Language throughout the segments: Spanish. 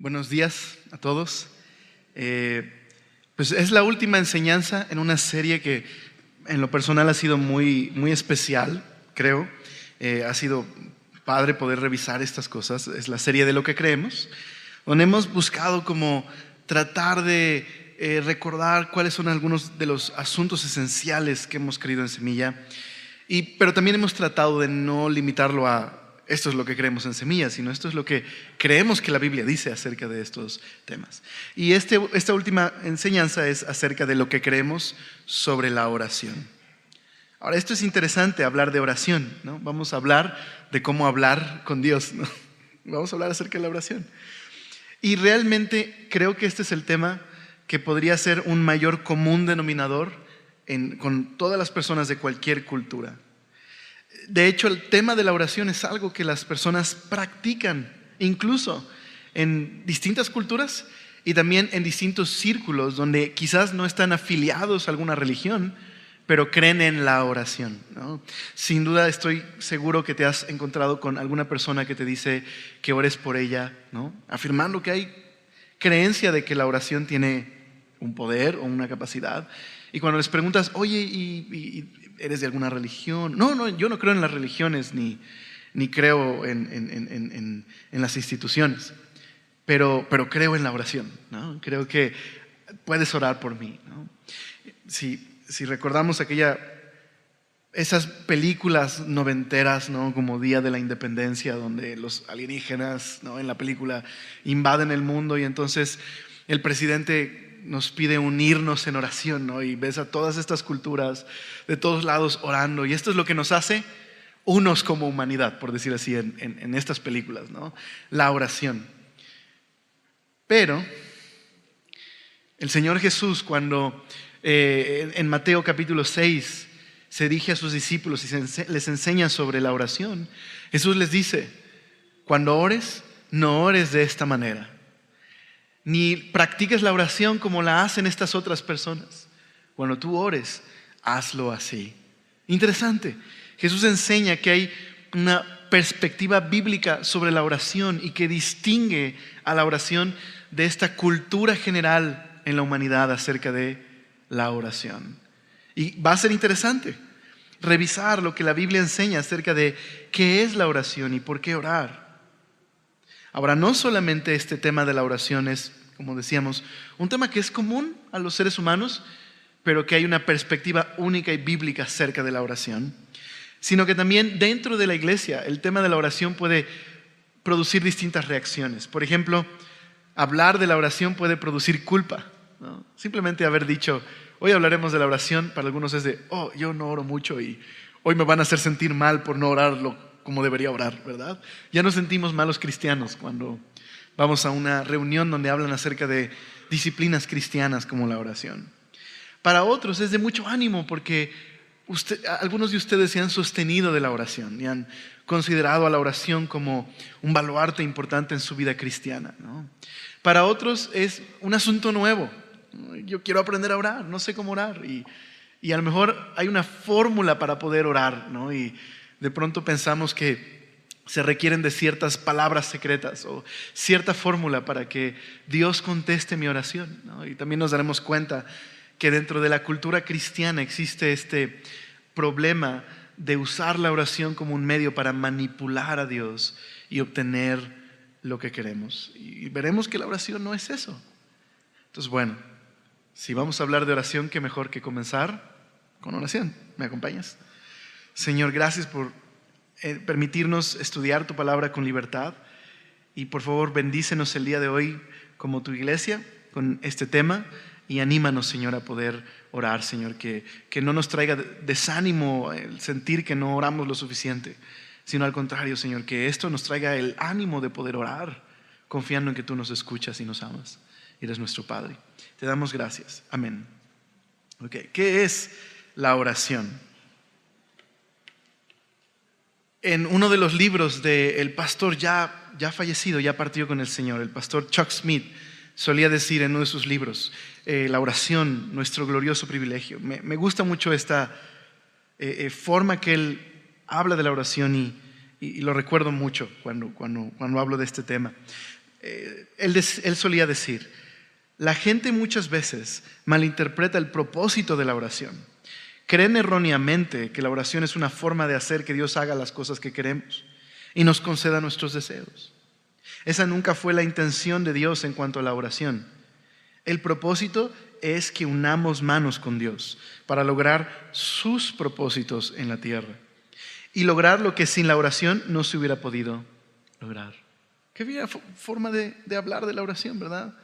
Buenos días a todos. Pues es la última enseñanza en una serie que en lo personal ha sido muy especial, creo. Ha sido padre poder revisar estas cosas. Es la serie de lo que creemos, donde hemos buscado como tratar de recordar cuáles son algunos de los asuntos esenciales que hemos creído en Semilla. Pero también hemos tratado de no limitarlo a esto es lo que creemos en Semilla, sino esto es lo que creemos que la Biblia dice acerca de estos temas. Y esta última enseñanza es acerca de lo que creemos sobre la oración. Ahora, esto es interesante, hablar de oración, ¿no? Vamos a hablar de cómo hablar con Dios, ¿no? Vamos a hablar acerca de la oración. Y realmente creo que este es el tema que podría ser un mayor común denominador con todas las personas de cualquier cultura. De hecho, el tema de la oración es algo que las personas practican, incluso en distintas culturas y también en distintos círculos donde quizás no están afiliados a alguna religión, pero creen en la oración, ¿no? Sin duda estoy seguro que te has encontrado con alguna persona que te dice que ores por ella, ¿no? Afirmando que hay creencia de que la oración tiene un poder o una capacidad. Y cuando les preguntas, oye, ¿y eres de alguna religión? No, yo no creo en las religiones ni creo en las instituciones, pero creo en la oración, ¿no? Creo que puedes orar por mí, ¿no? Si recordamos esas películas noventeras, ¿no? Como Día de la Independencia, donde los alienígenas, ¿no? En la película invaden el mundo y entonces el presidente nos pide unirnos en oración, ¿no? Y ves a todas estas culturas de todos lados orando, y esto es lo que nos hace unos como humanidad, por decir así, en estas películas, ¿no? La oración. Pero el Señor Jesús, cuando en Mateo capítulo 6 se dirige a sus discípulos y les enseña sobre la oración, Jesús les dice: cuando ores, no ores de esta manera, ni practiques la oración como la hacen estas otras personas. Cuando tú ores, hazlo así. Interesante. Jesús enseña que hay una perspectiva bíblica sobre la oración y que distingue a la oración de esta cultura general en la humanidad acerca de la oración. Y va a ser interesante revisar lo que la Biblia enseña acerca de qué es la oración y por qué orar. Ahora, no solamente este tema de la oración es, como decíamos, un tema que es común a los seres humanos, pero que hay una perspectiva única y bíblica acerca de la oración, sino que también dentro de la iglesia el tema de la oración puede producir distintas reacciones. Por ejemplo, hablar de la oración puede producir culpa, ¿no? Simplemente haber dicho, hoy hablaremos de la oración, para algunos es de, yo no oro mucho y hoy me van a hacer sentir mal por no orarlo como debería orar, ¿verdad? Ya nos sentimos malos cristianos cuando vamos a una reunión donde hablan acerca de disciplinas cristianas como la oración. Para otros es de mucho ánimo porque algunos de ustedes se han sostenido de la oración y han considerado a la oración como un baluarte importante en su vida cristiana, ¿no? Para otros es un asunto nuevo. Yo quiero aprender a orar, no sé cómo orar, y a lo mejor hay una fórmula para poder orar, ¿no? Y de pronto pensamos que se requieren de ciertas palabras secretas o cierta fórmula para que Dios conteste mi oración, ¿no? Y también nos daremos cuenta que dentro de la cultura cristiana existe este problema de usar la oración como un medio para manipular a Dios y obtener lo que queremos. Y veremos que la oración no es eso. Entonces, bueno, si vamos a hablar de oración, qué mejor que comenzar con oración. ¿Me acompañas? Señor, gracias por permitirnos estudiar tu palabra con libertad, y por favor bendícenos el día de hoy como tu iglesia con este tema y anímanos, Señor, a poder orar, Señor, que no nos traiga desánimo el sentir que no oramos lo suficiente, sino al contrario, Señor, que esto nos traiga el ánimo de poder orar confiando en que tú nos escuchas y nos amas y eres nuestro Padre. Te damos gracias. Amén. Okay. ¿Qué es la oración? En uno de los libros del pastor ya fallecido, ya partió con el Señor, el pastor Chuck Smith, solía decir en uno de sus libros, la oración, nuestro glorioso privilegio. Me gusta mucho esta forma que él habla de la oración y lo recuerdo mucho cuando hablo de este tema. Él solía decir: la gente muchas veces malinterpreta el propósito de la oración. Creen erróneamente que la oración es una forma de hacer que Dios haga las cosas que queremos y nos conceda nuestros deseos. Esa nunca fue la intención de Dios en cuanto a la oración. El propósito es que unamos manos con Dios para lograr sus propósitos en la tierra y lograr lo que sin la oración no se hubiera podido lograr. Qué bella forma de hablar de la oración, ¿verdad?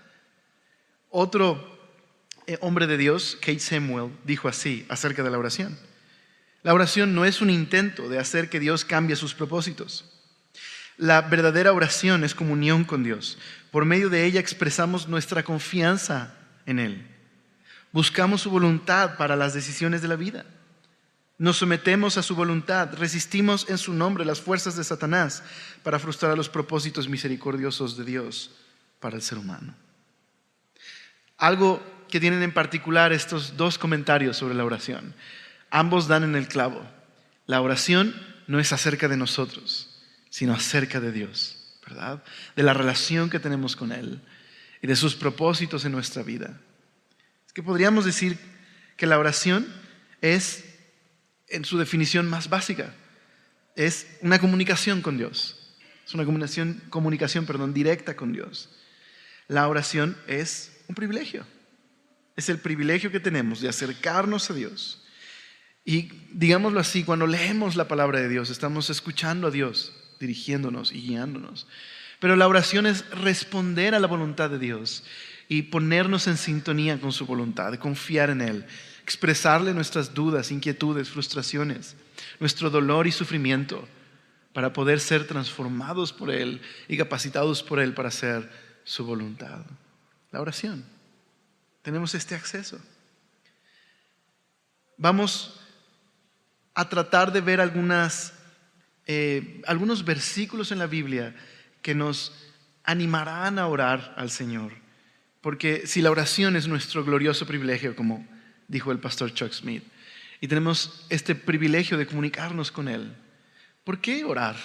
Otro hombre de Dios, Kate Samuel, dijo así acerca de la oración: la oración no es un intento de hacer que Dios cambie sus propósitos. La verdadera oración es comunión con Dios. Por medio de ella expresamos nuestra confianza en Él. Buscamos su voluntad para las decisiones de la vida. Nos sometemos a su voluntad, resistimos en su nombre las fuerzas de Satanás para frustrar los propósitos misericordiosos de Dios para el ser humano. Algo que tienen en particular estos dos comentarios sobre la oración, ambos dan en el clavo. La oración no es acerca de nosotros, sino acerca de Dios, ¿verdad? De la relación que tenemos con Él y de sus propósitos en nuestra vida. Es que podríamos decir que la oración es, en su definición más básica, es una comunicación con Dios. Es una comunicación directa con Dios. La oración es un privilegio. Es el privilegio que tenemos de acercarnos a Dios. Y digámoslo así, cuando leemos la palabra de Dios, estamos escuchando a Dios dirigiéndonos y guiándonos. Pero la oración es responder a la voluntad de Dios y ponernos en sintonía con su voluntad, de confiar en Él, expresarle nuestras dudas, inquietudes, frustraciones, nuestro dolor y sufrimiento para poder ser transformados por Él y capacitados por Él para hacer su voluntad. La oración. Tenemos este acceso. Vamos a tratar de ver algunos versículos en la Biblia que nos animarán a orar al Señor. Porque si la oración es nuestro glorioso privilegio, como dijo el pastor Chuck Smith, y tenemos este privilegio de comunicarnos con Él, ¿por qué orar?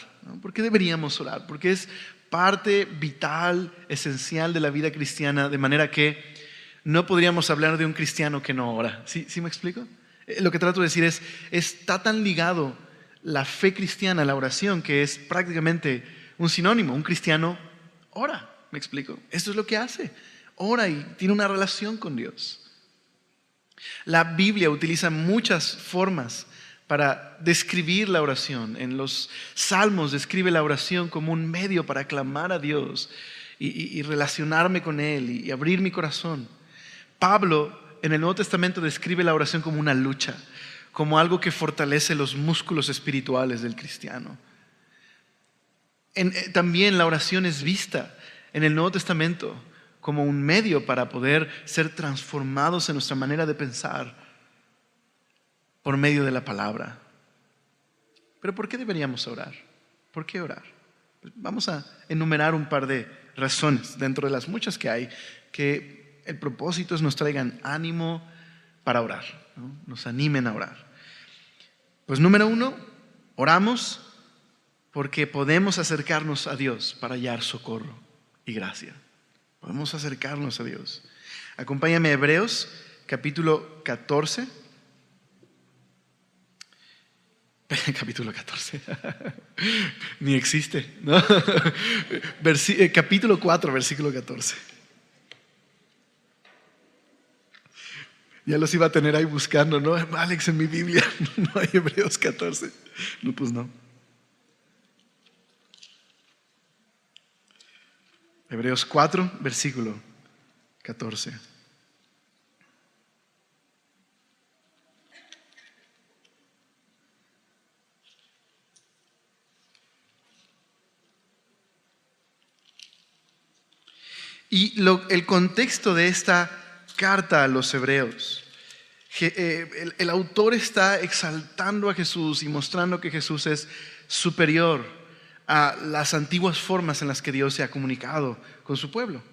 ¿Por qué deberíamos orar? Porque es parte vital, esencial de la vida cristiana, de manera que no podríamos hablar de un cristiano que no ora. ¿Sí me explico? Lo que trato de decir es, está tan ligado la fe cristiana a la oración que es prácticamente un sinónimo. Un cristiano ora, ¿me explico? Esto es lo que hace. Ora y tiene una relación con Dios. La Biblia utiliza muchas formas para describir la oración. En los Salmos describe la oración como un medio para clamar a Dios y relacionarme con Él y abrir mi corazón. Pablo en el Nuevo Testamento describe la oración como una lucha, como algo que fortalece los músculos espirituales del cristiano. También la oración es vista en el Nuevo Testamento como un medio para poder ser transformados en nuestra manera de pensar por medio de la palabra. Pero ¿por qué deberíamos orar? ¿Por qué orar? Pues vamos a enumerar un par de razones dentro de las muchas que hay, que el propósito es nos traigan ánimo para orar, ¿no? Nos animen a orar. Pues número 1, oramos porque podemos acercarnos a Dios para hallar socorro y gracia. Podemos acercarnos a Dios. Acompáñame a Hebreos capítulo 14. Capítulo 14. Ni existe, ¿no? Capítulo 4, versículo 14. Ya los iba a tener ahí buscando, ¿no? Alex, en mi Biblia no hay Hebreos 14. No, pues no. Hebreos 4, versículo 14. Y el contexto de esta carta a los hebreos, el autor está exaltando a Jesús y mostrando que Jesús es superior a las antiguas formas en las que Dios se ha comunicado con su pueblo.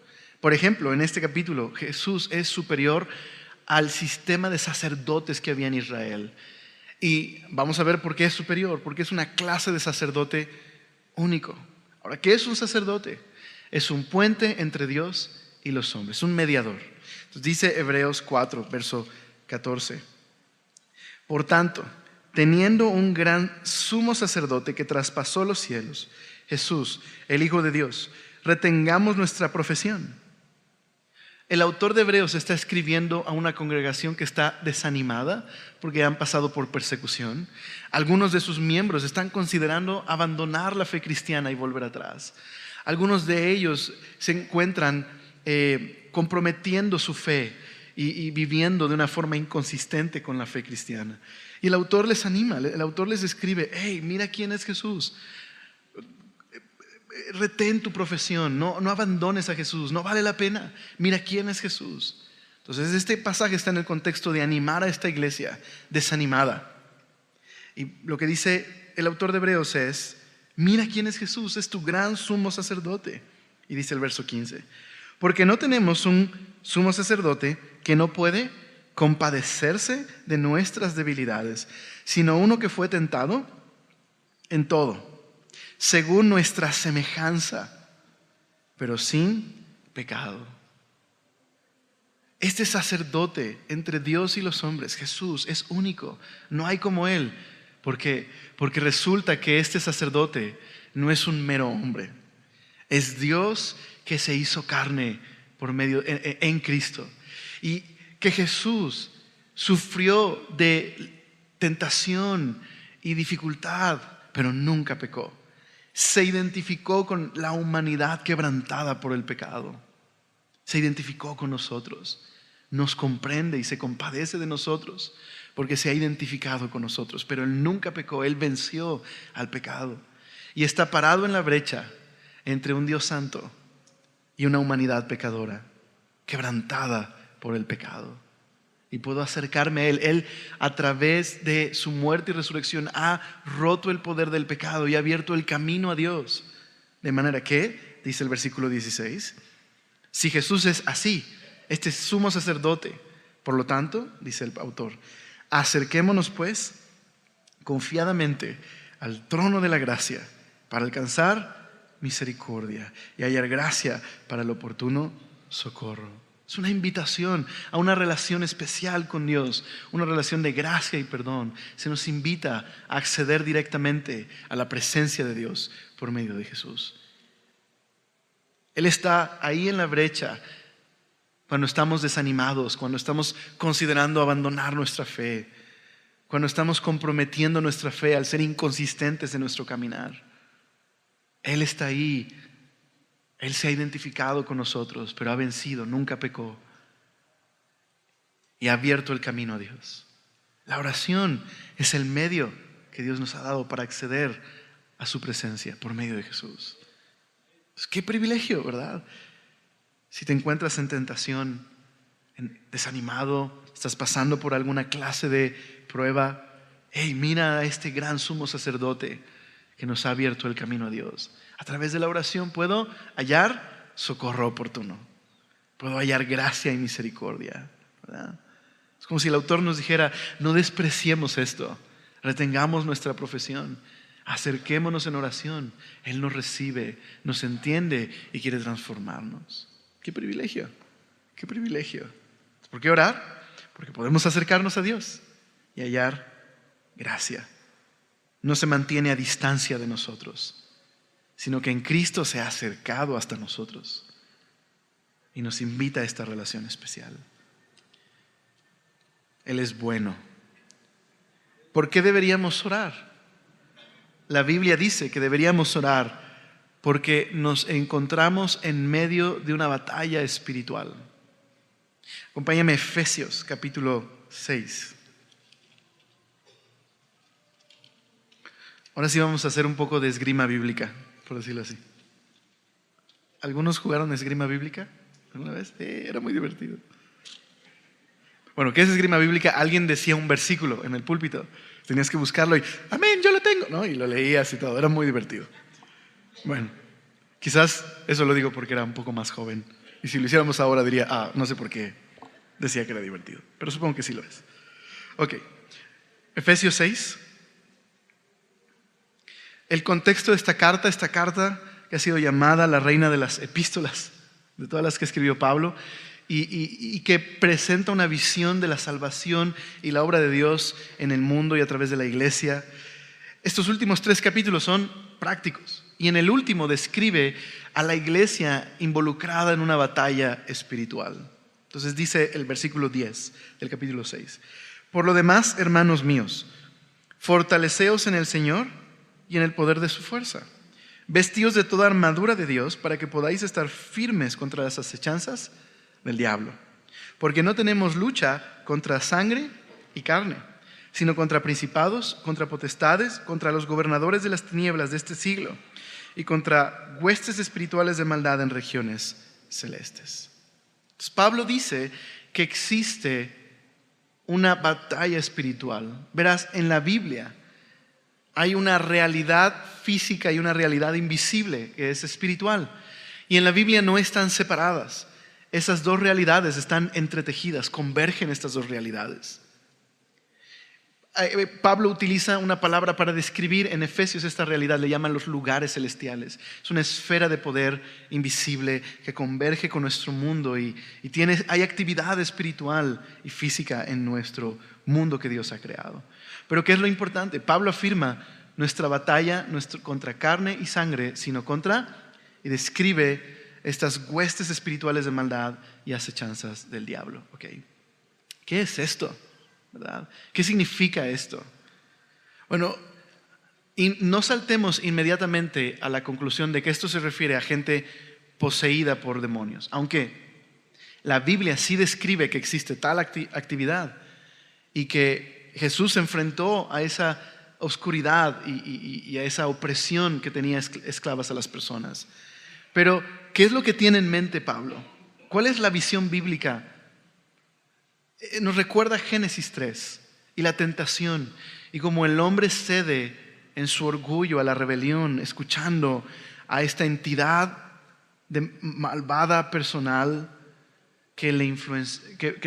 Por ejemplo, en este capítulo, Jesús es superior al sistema de sacerdotes que había en Israel. Y vamos a ver por qué es superior, porque es una clase de sacerdote único. Ahora, ¿qué es un sacerdote? Es un puente entre Dios y los hombres, un mediador. Entonces dice Hebreos 4, verso 14. Por tanto, teniendo un gran sumo sacerdote que traspasó los cielos, Jesús, el Hijo de Dios, retengamos nuestra profesión. El autor de Hebreos está escribiendo a una congregación que está desanimada porque han pasado por persecución. Algunos de sus miembros están considerando abandonar la fe cristiana y volver atrás. Algunos de ellos se encuentran comprometiendo su fe y viviendo de una forma inconsistente con la fe cristiana. Y el autor les anima, el autor les escribe: hey, mira quién es Jesús. Retén tu profesión, no abandones a Jesús, no vale la pena. Mira quién es Jesús. Entonces este pasaje está en el contexto de animar a esta iglesia desanimada. Y lo que dice el autor de Hebreos es: mira quién es Jesús, es tu gran sumo sacerdote. Y dice el verso 15: porque no tenemos un sumo sacerdote que no puede compadecerse de nuestras debilidades, sino uno que fue tentado en todo, según nuestra semejanza, pero sin pecado. Este sacerdote entre Dios y los hombres, Jesús, es único. No hay como Él, porque resulta que este sacerdote no es un mero hombre. Es Dios que se hizo carne por medio en Cristo, y que Jesús sufrió de tentación y dificultad, pero nunca pecó. Se identificó con la humanidad quebrantada por el pecado. Se identificó con nosotros. Nos comprende y se compadece de nosotros porque se ha identificado con nosotros. Pero Él nunca pecó. Él venció al pecado y está parado en la brecha entre un Dios santo y una humanidad pecadora, quebrantada por el pecado. Y puedo acercarme a Él. Él, a través de su muerte y resurrección, ha roto el poder del pecado y ha abierto el camino a Dios. De manera que, dice el versículo 16, si Jesús es así, este sumo sacerdote, por lo tanto, dice el autor, acerquémonos pues confiadamente al trono de la gracia para alcanzar misericordia y hallar gracia para el oportuno socorro. Es una invitación a una relación especial con Dios, una relación de gracia y perdón. Se nos invita a acceder directamente a la presencia de Dios por medio de Jesús. Él está ahí en la brecha cuando estamos desanimados, cuando estamos considerando abandonar nuestra fe, cuando estamos comprometiendo nuestra fe al ser inconsistentes en nuestro caminar. Él está ahí. Él se ha identificado con nosotros, pero ha vencido, nunca pecó y ha abierto el camino a Dios. La oración es el medio que Dios nos ha dado para acceder a su presencia por medio de Jesús. Pues qué privilegio, ¿verdad? Si te encuentras en tentación, desanimado, estás pasando por alguna clase de prueba, hey, mira a este gran sumo sacerdote que nos ha abierto el camino a Dios. A través de la oración puedo hallar socorro oportuno. Puedo hallar gracia y misericordia, ¿verdad? Es como si el autor nos dijera: no despreciemos esto, retengamos nuestra profesión, acerquémonos en oración. Él nos recibe, nos entiende y quiere transformarnos. ¡Qué privilegio! ¡Qué privilegio! ¿Por qué orar? Porque podemos acercarnos a Dios y hallar gracia. No se mantiene a distancia de nosotros, sino que en Cristo se ha acercado hasta nosotros y nos invita a esta relación especial. Él es bueno. ¿Por qué deberíamos orar? La Biblia dice que deberíamos orar porque nos encontramos en medio de una batalla espiritual. Acompáñame a Efesios capítulo 6. Ahora sí vamos a hacer un poco de esgrima bíblica, por decirlo así. ¿Algunos jugaron esgrima bíblica alguna vez? Era muy divertido. Bueno, ¿qué es esgrima bíblica? Alguien decía un versículo en el púlpito. Tenías que buscarlo y amén, yo lo tengo, ¿no? Y lo leías y todo. Era muy divertido. Bueno, quizás eso lo digo porque era un poco más joven. Y si lo hiciéramos ahora diría, no sé por qué decía que era divertido. Pero supongo que sí lo es. Ok, Efesios 6. El contexto de esta carta que ha sido llamada la reina de las epístolas, de todas las que escribió Pablo, y que presenta una visión de la salvación y la obra de Dios en el mundo y a través de la iglesia. Estos últimos 3 capítulos son prácticos, y en el último describe a la iglesia involucrada en una batalla espiritual. Entonces dice el versículo 10 del capítulo 6: por lo demás, hermanos míos, fortaleceos en el Señor y en el poder de su fuerza. Vestíos de toda armadura de Dios para que podáis estar firmes contra las acechanzas del diablo. Porque no tenemos lucha contra sangre y carne, sino contra principados, contra potestades, contra los gobernadores de las tinieblas de este siglo y contra huestes espirituales de maldad en regiones celestes. Entonces, Pablo dice que existe una batalla espiritual. Verás, en la Biblia hay una realidad física y una realidad invisible que es espiritual. Y en la Biblia no están separadas. Esas dos realidades están entretejidas, convergen estas dos realidades. Pablo utiliza una palabra para describir en Efesios esta realidad, le llaman los lugares celestiales. Es una esfera de poder invisible que converge con nuestro mundo y hay actividad espiritual y física en nuestro mundo que Dios ha creado. Pero ¿qué es lo importante? Pablo afirma nuestra batalla no es contra carne y sangre, sino contra, y describe estas huestes espirituales de maldad y acechanzas del diablo. Okay. ¿Qué es esto? ¿Verdad? ¿Qué significa esto? Bueno, y no saltemos inmediatamente a la conclusión de que esto se refiere a gente poseída por demonios, aunque la Biblia sí describe que existe tal actividad y que Jesús se enfrentó a esa oscuridad y a esa opresión que tenía esclavas a las personas. Pero, ¿qué es lo que tiene en mente Pablo? ¿Cuál es la visión bíblica? Nos recuerda Génesis 3 y la tentación y cómo el hombre cede en su orgullo a la rebelión, escuchando a esta entidad malvada personal que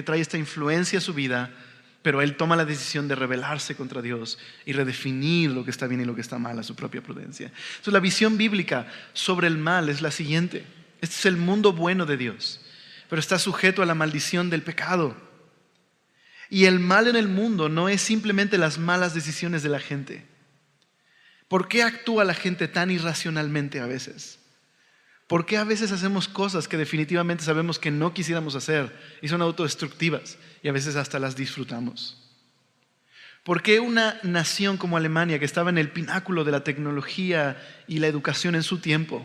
trae esta influencia a su vida, pero él toma la decisión de rebelarse contra Dios y redefinir lo que está bien y lo que está mal a su propia prudencia. Entonces, la visión bíblica sobre el mal es la siguiente: este es el mundo bueno de Dios, pero está sujeto a la maldición del pecado. Y el mal en el mundo no es simplemente las malas decisiones de la gente. ¿Por qué actúa la gente tan irracionalmente a veces? ¿Por qué a veces hacemos cosas que definitivamente sabemos que no quisiéramos hacer y son autodestructivas y a veces hasta las disfrutamos? ¿Por qué una nación como Alemania, que estaba en el pináculo de la tecnología y la educación en su tiempo,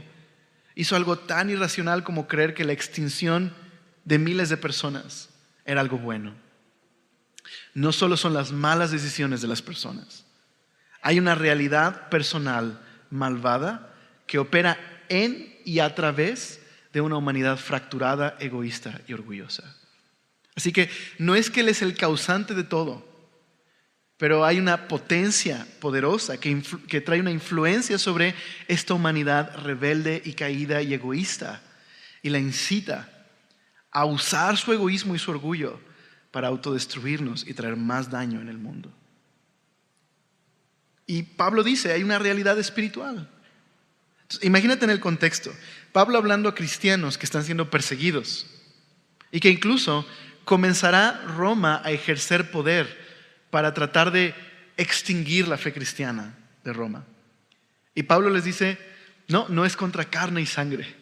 hizo algo tan irracional como creer que la extinción de miles de personas era algo bueno? No solo son las malas decisiones de las personas. Hay una realidad personal malvada que opera en y a través de una humanidad fracturada, egoísta y orgullosa. Así que no es que Él es el causante de todo, pero hay una potencia poderosa que trae una influencia sobre esta humanidad rebelde y caída y egoísta, y la incita a usar su egoísmo y su orgullo para autodestruirnos y traer más daño en el mundo. Y Pablo dice, hay una realidad espiritual. Entonces, imagínate en el contexto, Pablo hablando a cristianos que están siendo perseguidos y que incluso comenzará Roma a ejercer poder para tratar de extinguir la fe cristiana de Roma. Y Pablo les dice, no es contra carne y sangre.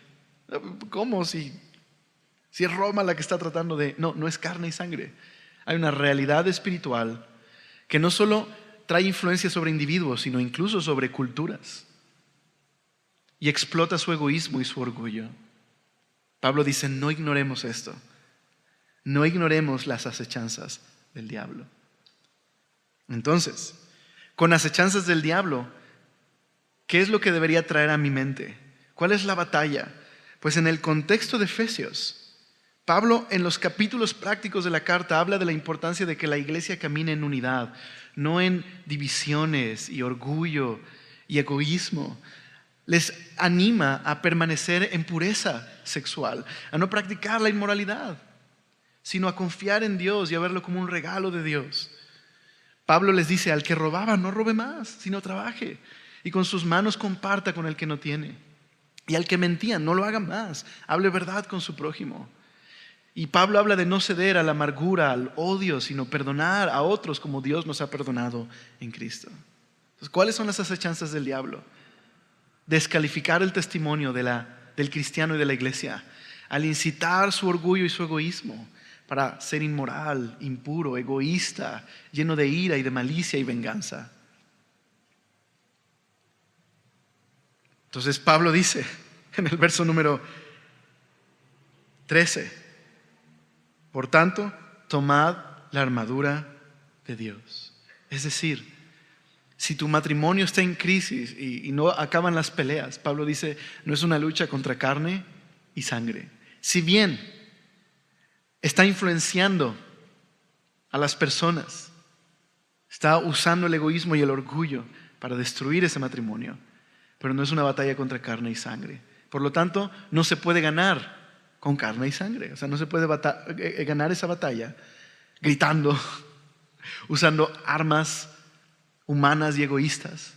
¿Cómo? Si es Roma la que está tratando de... No es carne y sangre. Hay una realidad espiritual que no solo trae influencia sobre individuos, sino incluso sobre culturas. Y explota su egoísmo y su orgullo. Pablo dice, no ignoremos esto. No ignoremos las acechanzas del diablo. Entonces, con acechanzas del diablo, ¿qué es lo que debería traer a mi mente? ¿Cuál es la batalla? Pues en el contexto de Efesios, Pablo en los capítulos prácticos de la carta habla de la importancia de que la iglesia camine en unidad, no en divisiones y orgullo y egoísmo. Les anima a permanecer en pureza sexual, a no practicar la inmoralidad, sino a confiar en Dios y a verlo como un regalo de Dios. Pablo les dice, al que robaba no robe más, sino trabaje, y con sus manos comparta con el que no tiene. Y al que mentía, no lo haga más. Hable verdad con su prójimo. Y Pablo habla de no ceder a la amargura, al odio, sino perdonar a otros como Dios nos ha perdonado en Cristo. Entonces, ¿cuáles son las acechanzas del diablo? Descalificar el testimonio del cristiano y de la iglesia, al incitar su orgullo y su egoísmo para ser inmoral, impuro, egoísta, lleno de ira y de malicia y venganza. Entonces Pablo dice en el verso número 13, por tanto, tomad la armadura de Dios. Es decir, si tu matrimonio está en crisis y no acaban las peleas, Pablo dice, no es una lucha contra carne y sangre. Si bien está influenciando a las personas, está usando el egoísmo y el orgullo para destruir ese matrimonio, pero no es una batalla contra carne y sangre. Por lo tanto, no se puede ganar con carne y sangre. O sea, no se puede ganar esa batalla gritando, usando armas humanas y egoístas.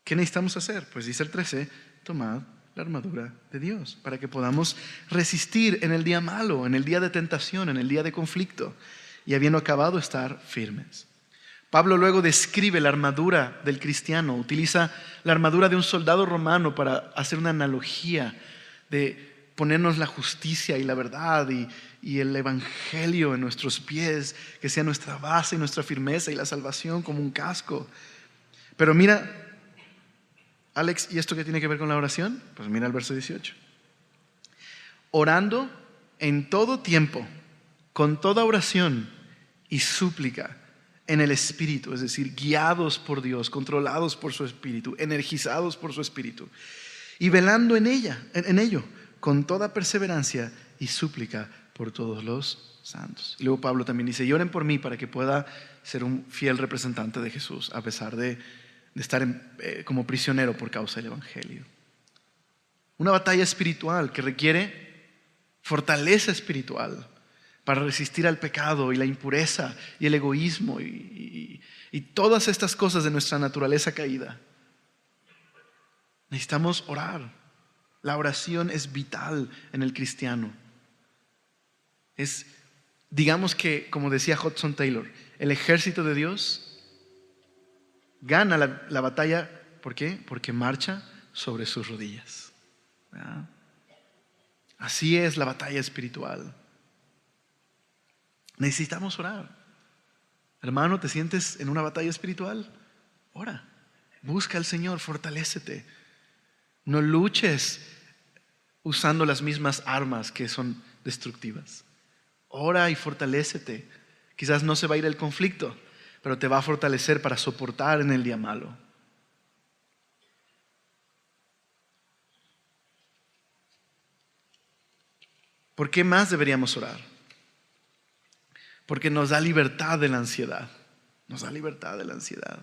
¿Qué necesitamos hacer? Pues dice el 13, tomad la armadura de Dios para que podamos resistir en el día malo, en el día de tentación, en el día de conflicto, y habiendo acabado, estar firmes. Pablo luego describe la armadura del cristiano, utiliza la armadura de un soldado romano para hacer una analogía de ponernos la justicia y la verdad y el evangelio en nuestros pies, que sea nuestra base y nuestra firmeza y la salvación como un casco. Pero mira, Alex, ¿y esto qué tiene que ver con la oración? Pues mira el verso 18. Orando en todo tiempo, con toda oración y súplica, en el Espíritu, es decir, guiados por Dios, controlados por su Espíritu, energizados por su Espíritu, y velando en ello, con toda perseverancia y súplica por todos los santos. Y luego Pablo también dice, y oren por mí para que pueda ser un fiel representante de Jesús, a pesar de estar como prisionero por causa del Evangelio. Una batalla espiritual que requiere fortaleza espiritual para resistir al pecado y la impureza y el egoísmo y todas estas cosas de nuestra naturaleza caída. Necesitamos orar. La oración es vital en el cristiano. Es, digamos que, como decía Hudson Taylor, el ejército de Dios gana la batalla. ¿Por qué? Porque marcha sobre sus rodillas. ¿Verdad? Así es la batalla espiritual. Necesitamos orar. Hermano, ¿te sientes en una batalla espiritual? Ora. Busca al Señor, fortalécete. No luches usando las mismas armas que son destructivas. Ora y fortalécete. Quizás no se va a ir el conflicto, pero te va a fortalecer para soportar en el día malo. ¿Por qué más deberíamos orar? Porque nos da libertad de la ansiedad. Nos da libertad de la ansiedad.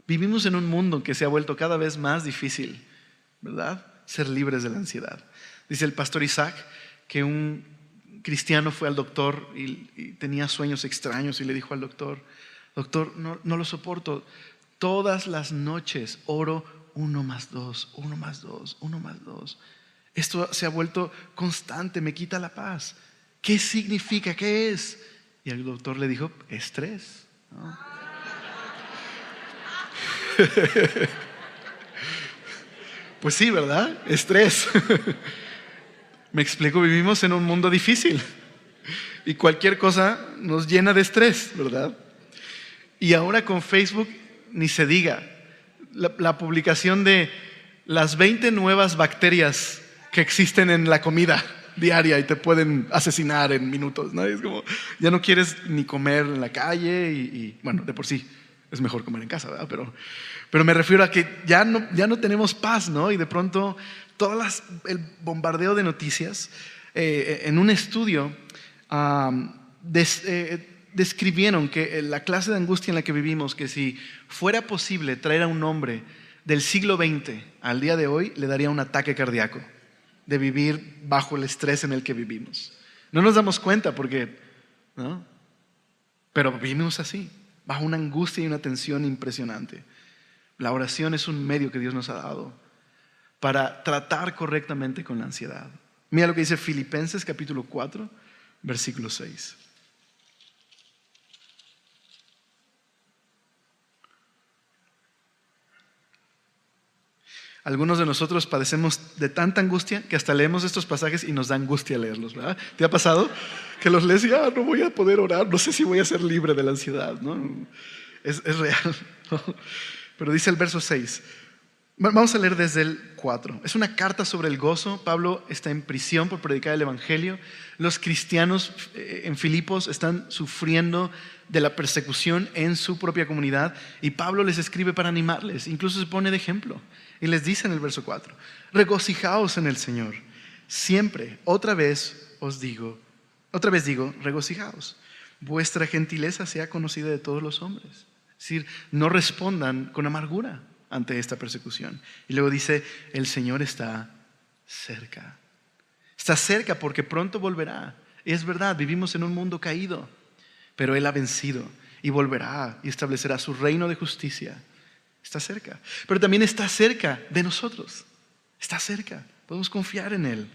Vivimos en un mundo que se ha vuelto cada vez más difícil, ¿verdad? Ser libres de la ansiedad. Dice el pastor Isaac que un cristiano fue al doctor y tenía sueños extraños y le dijo al doctor, no lo soporto. Todas las noches oro 1 más 2, 1 más 2, 1 más 2. Esto se ha vuelto constante, me quita la paz. ¿Qué significa? ¿Qué es? Y el doctor le dijo, estrés, ¿no? Pues sí, ¿verdad? Estrés. Me explico, vivimos en un mundo difícil y cualquier cosa nos llena de estrés, ¿verdad? Y ahora con Facebook ni se diga. La publicación de las 20 nuevas bacterias que existen en la comida diaria y te pueden asesinar en minutos, ¿no? Es como, ya no quieres ni comer en la calle y bueno, de por sí es mejor comer en casa, ¿verdad? Pero me refiero a que ya no tenemos paz, ¿no? Y de pronto el bombardeo de noticias, en un estudio describieron que la clase de angustia en la que vivimos, que si fuera posible traer a un hombre del siglo XX al día de hoy, le daría un ataque cardíaco de vivir bajo el estrés en el que vivimos. No nos damos cuenta porque, ¿no? Pero vivimos así, bajo una angustia y una tensión impresionante. La oración es un medio que Dios nos ha dado para tratar correctamente con la ansiedad. Mira lo que dice Filipenses capítulo 4, versículo 6. Algunos de nosotros padecemos de tanta angustia que hasta leemos estos pasajes y nos da angustia leerlos, ¿verdad? ¿Te ha pasado? Que los lees y no voy a poder orar, no sé si voy a ser libre de la ansiedad, ¿no? Es real, ¿no? Pero dice el verso 6. Vamos a leer desde el 4. Es una carta sobre el gozo. Pablo está en prisión por predicar el evangelio. Los cristianos en Filipos están sufriendo de la persecución en su propia comunidad y Pablo les escribe para animarles, incluso se pone de ejemplo y les dice en el verso 4: regocijaos en el Señor siempre. Otra vez digo, regocijaos. Vuestra gentileza sea conocida de todos los hombres. Es decir, no respondan con amargura ante esta persecución. Y luego dice: el Señor está cerca. Está cerca porque pronto volverá. Y es verdad, vivimos en un mundo caído, pero Él ha vencido y volverá y establecerá su reino de justicia. Está cerca. Pero también está cerca de nosotros. Está cerca. Podemos confiar en Él,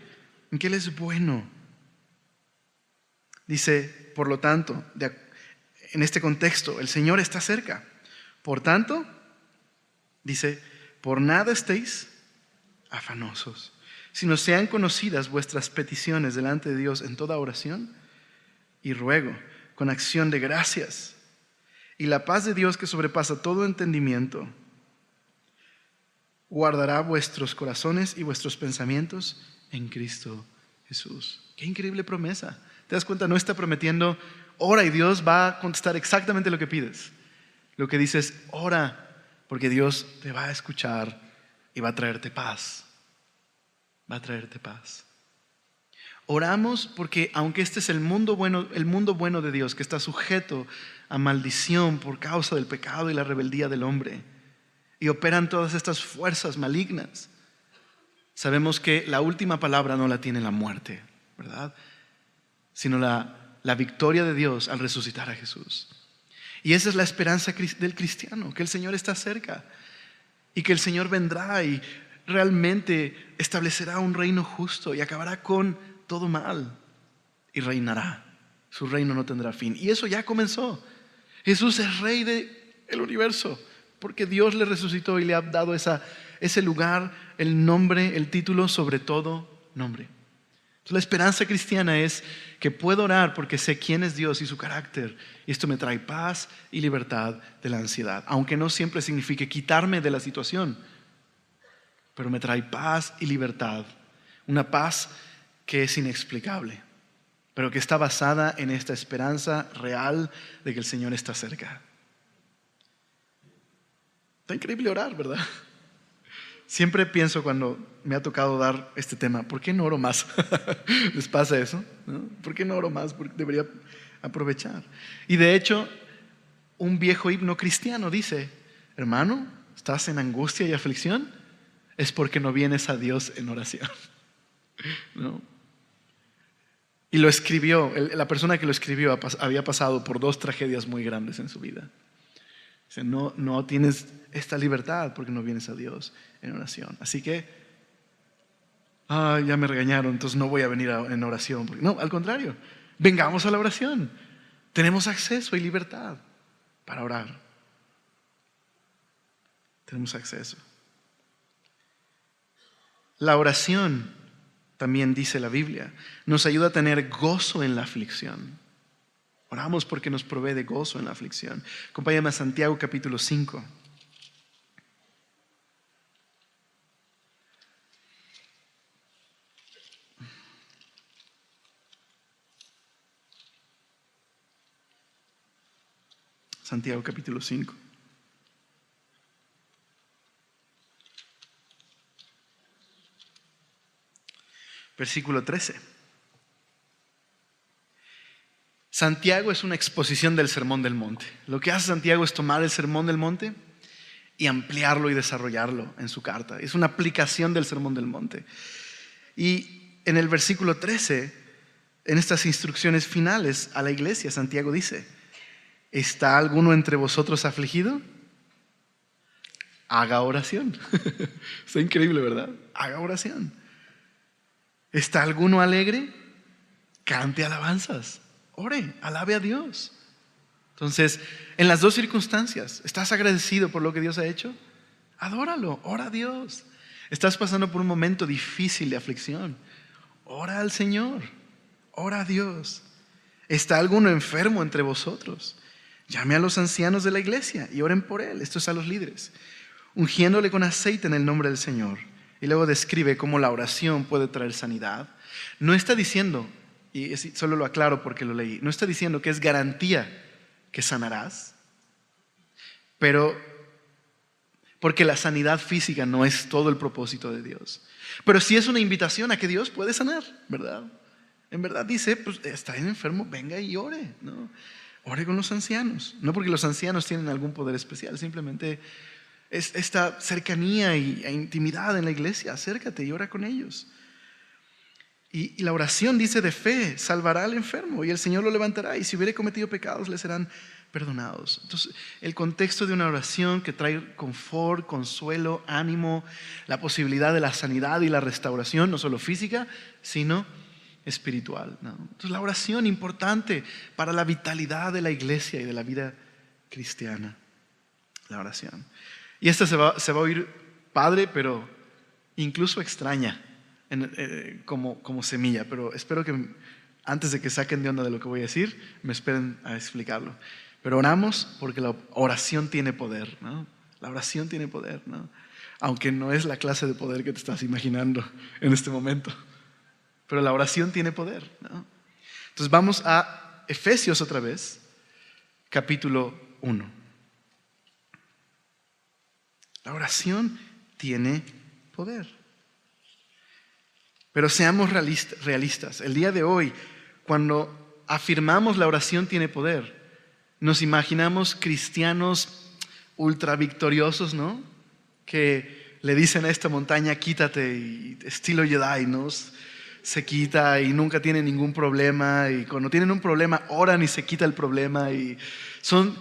en que Él es bueno. Dice, por lo tanto, en este contexto, el Señor está cerca. Por tanto, dice, por nada estéis afanosos, sino sean conocidas vuestras peticiones delante de Dios en toda oración y ruego, con acción de gracias. Y la paz de Dios, que sobrepasa todo entendimiento, guardará vuestros corazones y vuestros pensamientos en Cristo Jesús. Qué increíble promesa. ¿Te das cuenta? No está prometiendo ora y Dios va a contestar exactamente lo que pides. Lo que dice es ora, porque Dios te va a escuchar y va a traerte paz. Va a traerte paz. Oramos porque aunque este es el mundo bueno de Dios, que está sujeto a maldición por causa del pecado y la rebeldía del hombre, y operan todas estas fuerzas malignas, sabemos que la última palabra no la tiene la muerte, ¿verdad? Sino la victoria de Dios al resucitar a Jesús. Y esa es la esperanza del cristiano, que el Señor está cerca y que el Señor vendrá y realmente establecerá un reino justo y acabará con todo mal y reinará. Su reino no tendrá fin. Y eso ya comenzó. Jesús es rey del universo porque Dios le resucitó y le ha dado ese lugar, el nombre, el título sobre todo nombre. Entonces, la esperanza cristiana es que puedo orar porque sé quién es Dios y su carácter. Y esto me trae paz y libertad de la ansiedad. Aunque no siempre signifique quitarme de la situación, pero me trae paz y libertad. Una paz que es inexplicable, pero que está basada en esta esperanza real de que el Señor está cerca. Está increíble orar, ¿verdad? Siempre pienso cuando me ha tocado dar este tema, ¿por qué no oro más? ¿Les pasa eso? ¿No? ¿Por qué no oro más? Porque debería aprovechar. Y de hecho, un viejo himno cristiano dice: hermano, ¿estás en angustia y aflicción? Es porque no vienes a Dios en oración. ¿No? Y lo escribió, la persona que lo escribió había pasado por 2 tragedias muy grandes en su vida. Dice, no tienes esta libertad porque no vienes a Dios en oración. Así que, ya me regañaron, entonces no voy a venir en oración. No, al contrario, vengamos a la oración. Tenemos acceso y libertad para orar. Tenemos acceso. La oración, también dice la Biblia, nos ayuda a tener gozo en la aflicción. Oramos porque nos provee de gozo en la aflicción. Acompáñame a Santiago capítulo 5. Santiago capítulo 5. Versículo 13. Santiago es una exposición del Sermón del Monte. Lo que hace Santiago es tomar el Sermón del Monte y ampliarlo y desarrollarlo en su carta. Es una aplicación del Sermón del Monte. Y en el versículo 13, en estas instrucciones finales a la iglesia, Santiago dice: ¿está alguno entre vosotros afligido? haga oración. Está increíble, ¿verdad? Haga oración. ¿Está alguno alegre? Cante alabanzas. Ore, alabe a Dios. Entonces, en las dos circunstancias, ¿estás agradecido por lo que Dios ha hecho? Adóralo, ora a Dios. ¿Estás pasando por un momento difícil de aflicción? Ora al Señor, ora a Dios. ¿Está alguno enfermo entre vosotros? Llame a los ancianos de la iglesia y oren por él. Esto es a los líderes, ungiéndole con aceite en el nombre del Señor. Y luego describe cómo la oración puede traer sanidad. No está diciendo, y solo lo aclaro porque lo leí, no está diciendo que es garantía que sanarás, pero porque la sanidad física no es todo el propósito de Dios. Pero sí es una invitación a que Dios puede sanar, ¿verdad? En verdad dice, pues está enfermo, venga y ore, ¿no? Ore con los ancianos. No porque los ancianos tienen algún poder especial, simplemente es esta cercanía e intimidad en la iglesia. Acércate y ora con ellos. Y la oración, dice, de fe salvará al enfermo y el Señor lo levantará, y si hubiere cometido pecados le serán perdonados. Entonces, el contexto de una oración que trae confort, consuelo, ánimo, la posibilidad de la sanidad y la restauración, no solo física, sino espiritual, ¿no? Entonces, la oración importante para la vitalidad de la iglesia y de la vida cristiana. La oración. Y esta se va a oír padre, pero incluso extraña como semilla, pero espero que antes de que saquen de onda de lo que voy a decir, me esperen a explicarlo. Pero oramos porque la oración tiene poder, ¿no? La oración tiene poder, ¿no? Aunque no es la clase de poder que te estás imaginando en este momento, pero la oración tiene poder, ¿no? Entonces vamos a Efesios otra vez, capítulo 1. La oración tiene poder. Pero seamos realistas. El día de hoy, cuando afirmamos la oración tiene poder, nos imaginamos cristianos ultra victoriosos, ¿no? Que le dicen a esta montaña, quítate, y estilo Jedi, ¿no? Se quita y nunca tiene ningún problema, y cuando tienen un problema oran y se quita el problema, y son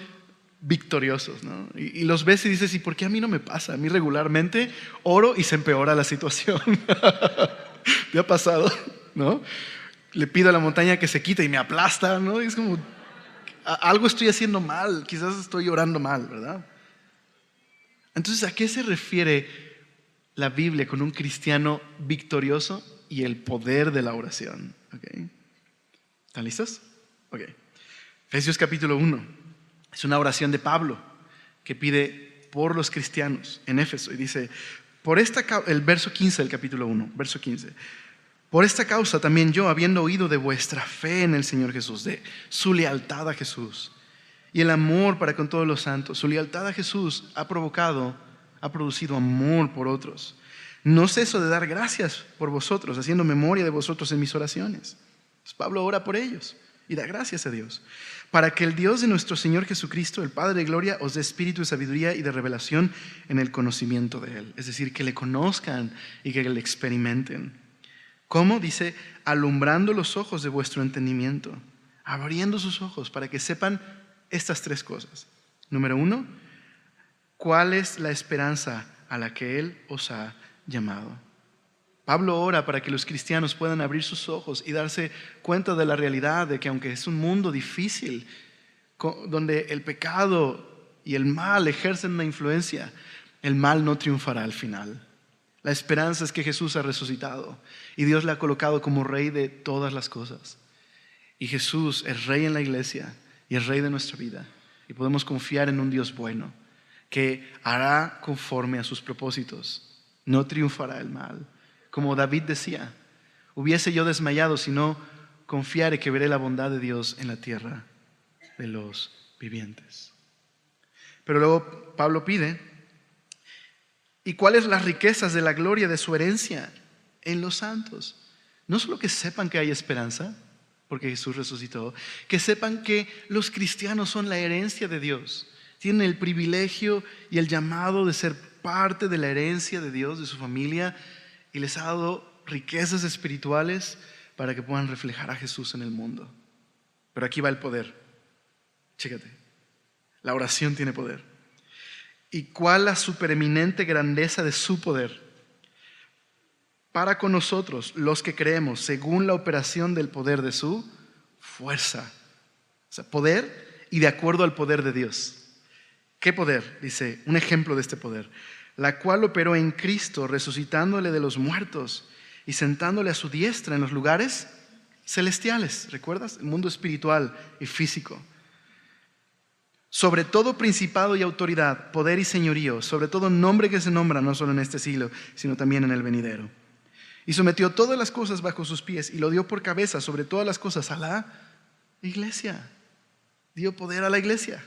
victoriosos, ¿no? Y los ves y dices, ¿y por qué a mí no me pasa? A mí regularmente oro y se empeora la situación. ¿Te ha pasado? ¿No? Le pido a la montaña que se quite y me aplasta, ¿no? Y es como, algo estoy haciendo mal, quizás estoy orando mal, ¿verdad? Entonces, ¿a qué se refiere la Biblia con un cristiano victorioso y el poder de la oración? ¿Okay? ¿Están listos? Ok. Efesios capítulo 1 es una oración de Pablo que pide por los cristianos en Éfeso y dice, el verso 15 del capítulo 1, verso 15. Por esta causa también yo, habiendo oído de vuestra fe en el Señor Jesús, de su lealtad a Jesús y el amor para con todos los santos, su lealtad a Jesús ha producido amor por otros. No ceso de dar gracias por vosotros, haciendo memoria de vosotros en mis oraciones. Pues Pablo ora por ellos y da gracias a Dios, para que el Dios de nuestro Señor Jesucristo, el Padre de gloria, os dé espíritu de sabiduría y de revelación en el conocimiento de Él. Es decir, que le conozcan y que le experimenten. ¿Cómo? Dice, alumbrando los ojos de vuestro entendimiento, abriendo sus ojos para que sepan estas tres cosas. Número 1, ¿cuál es la esperanza a la que Él os ha llamado? Pablo ora para que los cristianos puedan abrir sus ojos y darse cuenta de la realidad de que aunque es un mundo difícil, donde el pecado y el mal ejercen una influencia, el mal no triunfará al final. La esperanza es que Jesús ha resucitado y Dios le ha colocado como rey de todas las cosas. Y Jesús es rey en la iglesia y es rey de nuestra vida. Y podemos confiar en un Dios bueno que hará conforme a sus propósitos. No triunfará el mal. Como David decía, hubiese yo desmayado si no confiare que veré la bondad de Dios en la tierra de los vivientes. Pero luego Pablo pide, ¿y cuáles las riquezas de la gloria de su herencia en los santos? No solo que sepan que hay esperanza, porque Jesús resucitó, que sepan que los cristianos son la herencia de Dios. Tienen el privilegio y el llamado de ser parte de la herencia de Dios, de su familia, y les ha dado riquezas espirituales para que puedan reflejar a Jesús en el mundo. Pero aquí va el poder. Chécate. La oración tiene poder. y cuál la supereminente grandeza de su poder para con nosotros, los que creemos, según la operación del poder de su fuerza. O sea, poder y de acuerdo al poder de Dios. ¿Qué poder? Dice, un ejemplo de este poder. La cual operó en Cristo, resucitándole de los muertos y sentándole a su diestra en los lugares celestiales. ¿Recuerdas? El mundo espiritual y físico. Sobre todo principado y autoridad, poder y señorío, sobre todo nombre que se nombra no solo en este siglo, sino también en el venidero. Y sometió todas las cosas bajo sus pies y lo dio por cabeza sobre todas las cosas a la iglesia. Dio poder a la iglesia.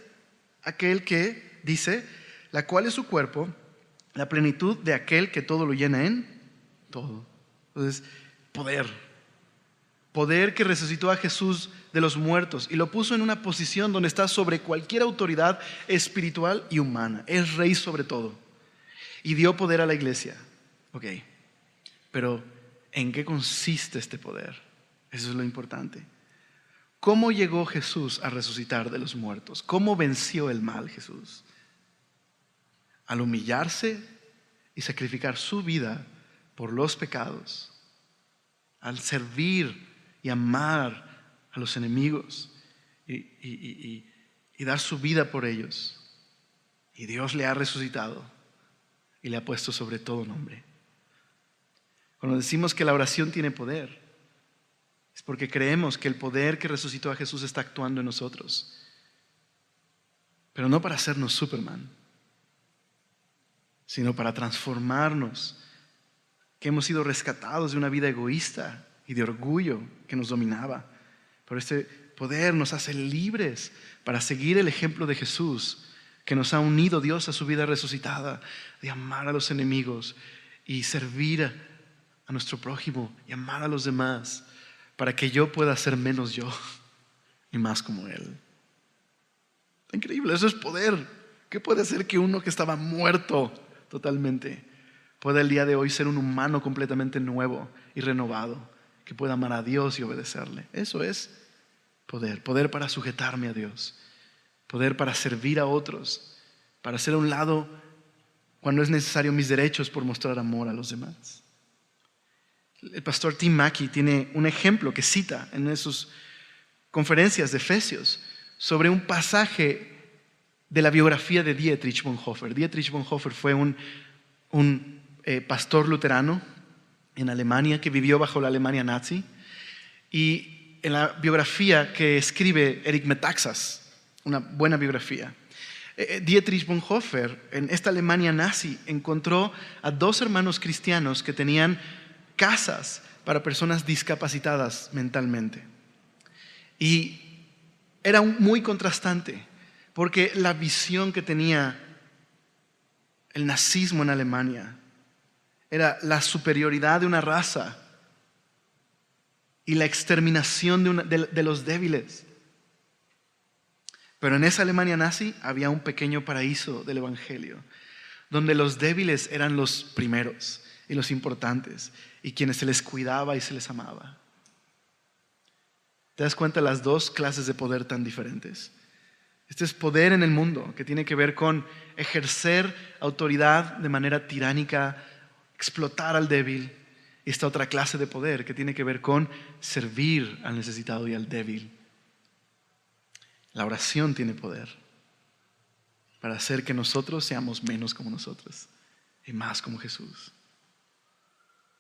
Aquel que, dice, la cual es su cuerpo, la plenitud de aquel que todo lo llena en todo. Entonces, poder. Poder que resucitó a Jesús de los muertos y lo puso en una posición donde está sobre cualquier autoridad espiritual y humana. Es rey sobre todo. Y dio poder a la iglesia. Ok. Pero, ¿en qué consiste este poder? Eso es lo importante. ¿Cómo llegó Jesús a resucitar de los muertos? ¿Cómo venció el mal Jesús? Al humillarse y sacrificar su vida por los pecados. Al servir y amar a los enemigos y dar su vida por ellos. Y Dios le ha resucitado y le ha puesto sobre todo nombre. Cuando decimos que la oración tiene poder, es porque creemos que el poder que resucitó a Jesús está actuando en nosotros. Pero no para hacernos Superman, sino para transformarnos, que hemos sido rescatados de una vida egoísta y de orgullo que nos dominaba. Pero este poder nos hace libres para seguir el ejemplo de Jesús, que nos ha unido Dios a su vida resucitada, de amar a los enemigos y servir a nuestro prójimo y amar a los demás, para que yo pueda ser menos yo y más como Él. Increíble, eso es poder. ¿Qué puede hacer que uno que estaba muerto totalmente pueda el día de hoy ser un humano completamente nuevo y renovado, que pueda amar a Dios y obedecerle? Eso es poder. Poder para sujetarme a Dios, poder para servir a otros, para hacer a un lado cuando es necesario mis derechos por mostrar amor a los demás. El pastor Tim Mackie tiene un ejemplo que cita en sus conferencias de Efesios sobre un pasaje de la biografía de Dietrich Bonhoeffer. Dietrich Bonhoeffer fue un pastor luterano en Alemania que vivió bajo la Alemania nazi, y en la biografía que escribe Eric Metaxas, una buena biografía, Dietrich Bonhoeffer en esta Alemania nazi encontró a dos hermanos cristianos que tenían casas para personas discapacitadas mentalmente. Y era muy contrastante, porque la visión que tenía el nazismo en Alemania era la superioridad de una raza y la exterminación de los débiles. Pero en esa Alemania nazi había un pequeño paraíso del evangelio, donde los débiles eran los primeros y los importantes, y quienes se les cuidaba y se les amaba. ¿Te das cuenta de las dos clases de poder tan diferentes? Este es poder en el mundo, que tiene que ver con ejercer autoridad de manera tiránica, explotar al débil. Y esta otra clase de poder, que tiene que ver con servir al necesitado y al débil. La oración tiene poder para hacer que nosotros seamos menos como nosotros y más como Jesús.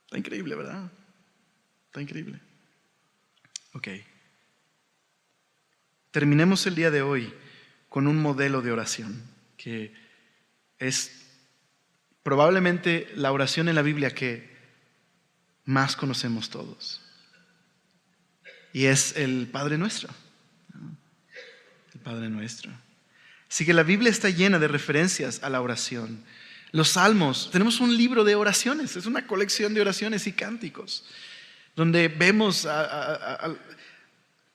Está increíble, ¿verdad? Está increíble. Ok. Terminemos el día de hoy con un modelo de oración que es probablemente la oración en la Biblia que más conocemos todos. Y es el Padre Nuestro. El Padre Nuestro. Así que la Biblia está llena de referencias a la oración. Los Salmos, tenemos un libro de oraciones, es una colección de oraciones y cánticos, donde vemos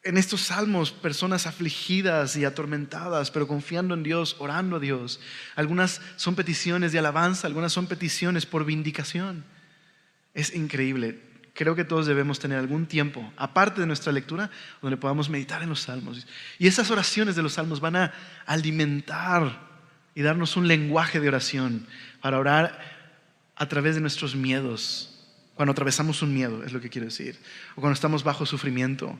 en estos salmos personas afligidas y atormentadas, pero confiando en Dios, orando a Dios. Algunas son peticiones de alabanza, algunas son peticiones por vindicación. Es increíble. Creo que todos debemos tener algún tiempo, aparte de nuestra lectura, donde podamos meditar en los salmos. Y esas oraciones de los salmos van a alimentar y darnos un lenguaje de oración para orar a través de nuestros miedos. Cuando atravesamos un miedo, es lo que quiero decir. O cuando estamos bajo sufrimiento.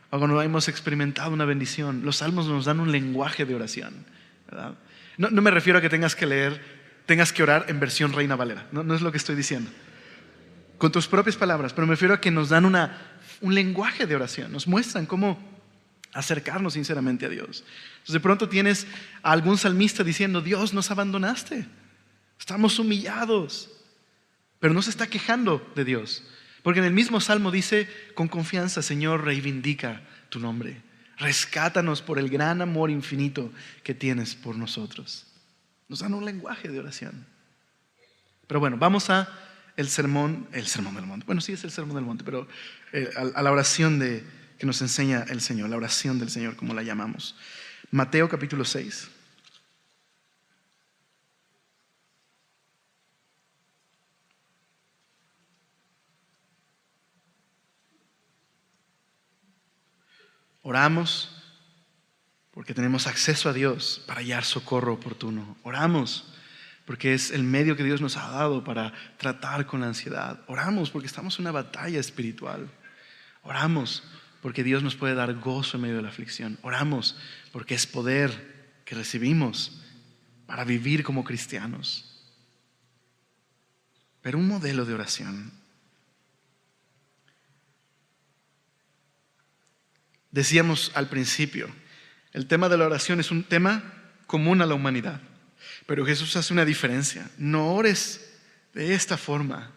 O cuando hemos experimentado una bendición. Los salmos nos dan un lenguaje de oración, ¿verdad? No me refiero a que tengas que orar en versión Reina Valera. No es lo que estoy diciendo. Con tus propias palabras. Pero me refiero a que nos dan un lenguaje de oración. Nos muestran cómo acercarnos sinceramente a Dios. Entonces de pronto tienes a algún salmista diciendo: Dios, nos abandonaste. Estamos humillados. Pero no se está quejando de Dios. Porque en el mismo salmo dice con confianza: Señor, reivindica tu nombre. Rescátanos por el gran amor infinito que tienes por nosotros. Nos dan un lenguaje de oración. Pero bueno, vamos a el sermón del monte. Bueno, sí es el sermón del monte, pero a la oración que nos enseña el Señor, la oración del Señor, como la llamamos. Mateo capítulo 6. Oramos porque tenemos acceso a Dios para hallar socorro oportuno. Oramos porque es el medio que Dios nos ha dado para tratar con la ansiedad. Oramos porque estamos en una batalla espiritual. Oramos porque Dios nos puede dar gozo en medio de la aflicción. Oramos porque es poder que recibimos para vivir como cristianos. Pero un modelo de oración. Decíamos al principio, el tema de la oración es un tema común a la humanidad. Pero Jesús hace una diferencia. No ores de esta forma.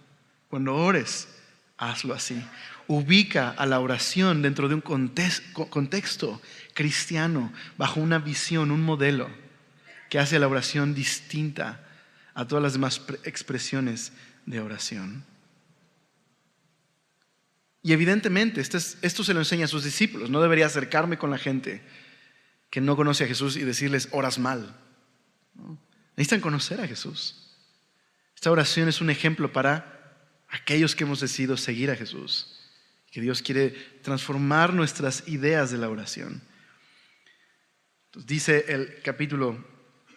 Cuando ores, hazlo así. Ubica a la oración dentro de un contexto cristiano, bajo una visión, un modelo que hace a la oración distinta a todas las demás expresiones de oración. Y evidentemente esto se lo enseña a sus discípulos. No debería acercarme con la gente que no conoce a Jesús y decirles: oras mal. ¿No? Necesitan conocer a Jesús. Esta oración es un ejemplo para aquellos que hemos decidido seguir a Jesús. Que Dios quiere transformar nuestras ideas de la oración. Entonces, dice el capítulo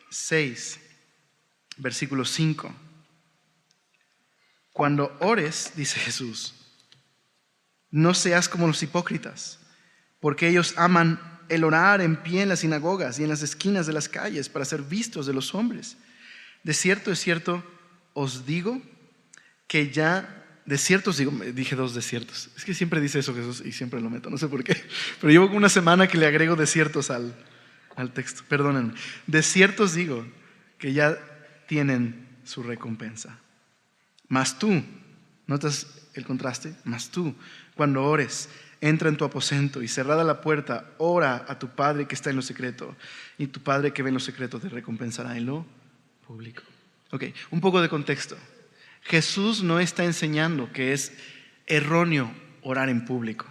6, versículo 5. Cuando ores, dice Jesús, no seas como los hipócritas, porque ellos aman el orar en pie en las sinagogas y en las esquinas de las calles para ser vistos de los hombres. De cierto, os digo que ya, de cierto os digo, dije dos desiertos. Es que siempre dice eso Jesús y siempre lo meto, no sé por qué. Pero llevo como una semana que le agrego desiertos al texto, perdónenme. De cierto os digo que ya tienen su recompensa. Mas tú, ¿notas el contraste? Mas tú, cuando ores, entra en tu aposento y cerrada la puerta, ora a tu Padre que está en lo secreto, y tu Padre que ve en lo secreto te recompensará en lo público. Ok, un poco de contexto. Jesús no está enseñando que es erróneo orar en público.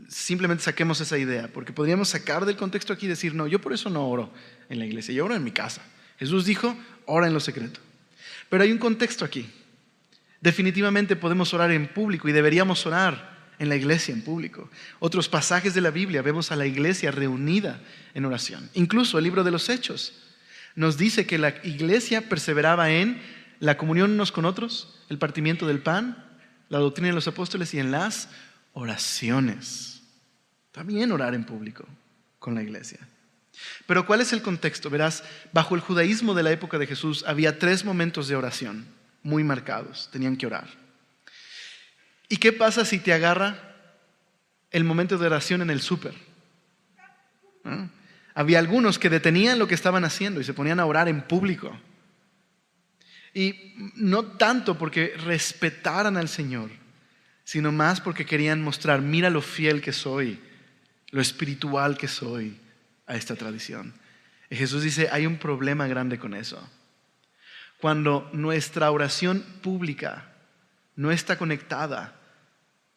Simplemente saquemos esa idea, porque podríamos sacar del contexto aquí y decir: no, yo por eso no oro en la iglesia, yo oro en mi casa. Jesús dijo: ora en lo secreto. Pero hay un contexto aquí. Definitivamente podemos orar en público y deberíamos orar en la iglesia en público. Otros pasajes de la Biblia vemos a la iglesia reunida en oración. Incluso el libro de los Hechos nos dice que la iglesia perseveraba en la comunión unos con otros, el partimiento del pan, la doctrina de los apóstoles y en las oraciones. Está bien orar en público con la iglesia. Pero ¿cuál es el contexto? Verás, bajo el judaísmo de la época de Jesús había 3 momentos de oración muy marcados. Tenían que orar. ¿Y qué pasa si te agarra el momento de oración en el súper? ¿No? Había algunos que detenían lo que estaban haciendo y se ponían a orar en público. Y no tanto porque respetaran al Señor, sino más porque querían mostrar: mira lo fiel que soy, lo espiritual que soy a esta tradición. Y Jesús dice: hay un problema grande con eso. Cuando nuestra oración pública no está conectada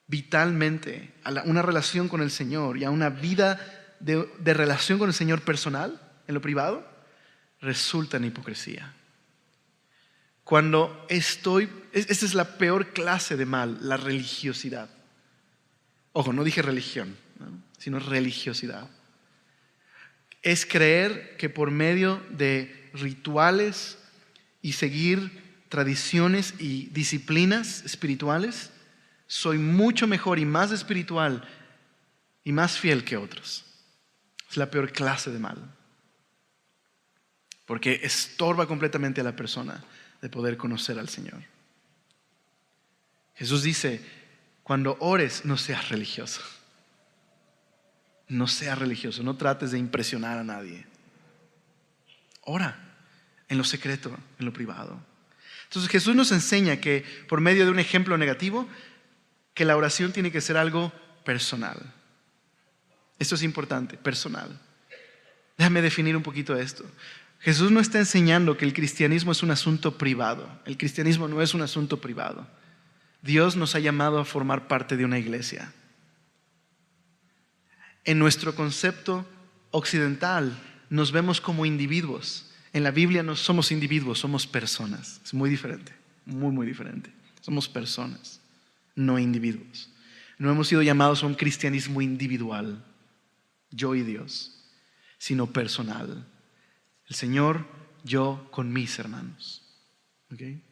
vitalmente a una relación con el Señor y a una vida de relación con el Señor personal, en lo privado, resulta en hipocresía. Esta es la peor clase de mal, la religiosidad. Ojo, no dije religión, ¿no? Sino religiosidad. es creer que por medio de rituales y seguir tradiciones y disciplinas espirituales, soy mucho mejor y más espiritual y más fiel que otros. Es la peor clase de mal, porque estorba completamente a la persona de poder conocer al Señor. Jesús dice, cuando ores, no seas religioso. No seas religioso, no trates de impresionar a nadie. Ora en lo secreto, en lo privado. Entonces Jesús nos enseña que por medio de un ejemplo negativo, que la oración tiene que ser algo personal. Esto es importante, personal. Déjame definir un poquito esto. Jesús no está enseñando que el cristianismo es un asunto privado. El cristianismo no es un asunto privado. Dios nos ha llamado a formar parte de una iglesia. En nuestro concepto occidental nos vemos como individuos. En la Biblia no somos individuos, somos personas. Es muy diferente, muy, muy diferente. Somos personas, no individuos. No hemos sido llamados a un cristianismo individual, yo y Dios, sino personal. El Señor, yo con mis hermanos. ¿Okay?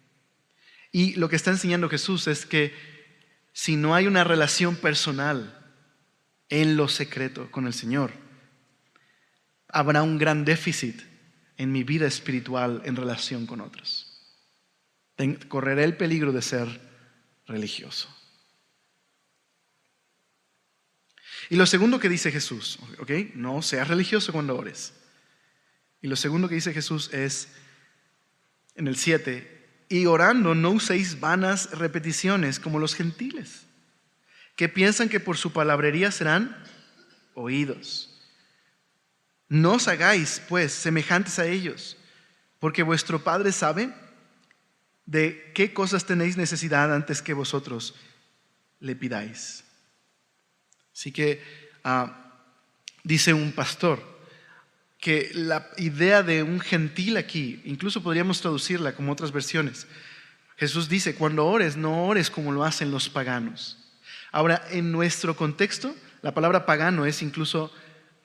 Y lo que está enseñando Jesús es que si no hay una relación personal en lo secreto con el Señor, habrá un gran déficit en mi vida espiritual en relación con otros. Correré el peligro de ser religioso. Y lo segundo que dice Jesús, ¿ok? No seas religioso cuando ores. Y lo segundo que dice Jesús es, en el 7, y orando no uséis vanas repeticiones como los gentiles, que piensan que por su palabrería serán oídos. No os hagáis, pues, semejantes a ellos, porque vuestro Padre sabe de qué cosas tenéis necesidad antes que vosotros le pidáis. Así que dice un pastor que la idea de un gentil aquí, incluso podríamos traducirla como otras versiones. Jesús dice, cuando ores, no ores como lo hacen los paganos. Ahora, en nuestro contexto, la palabra pagano es incluso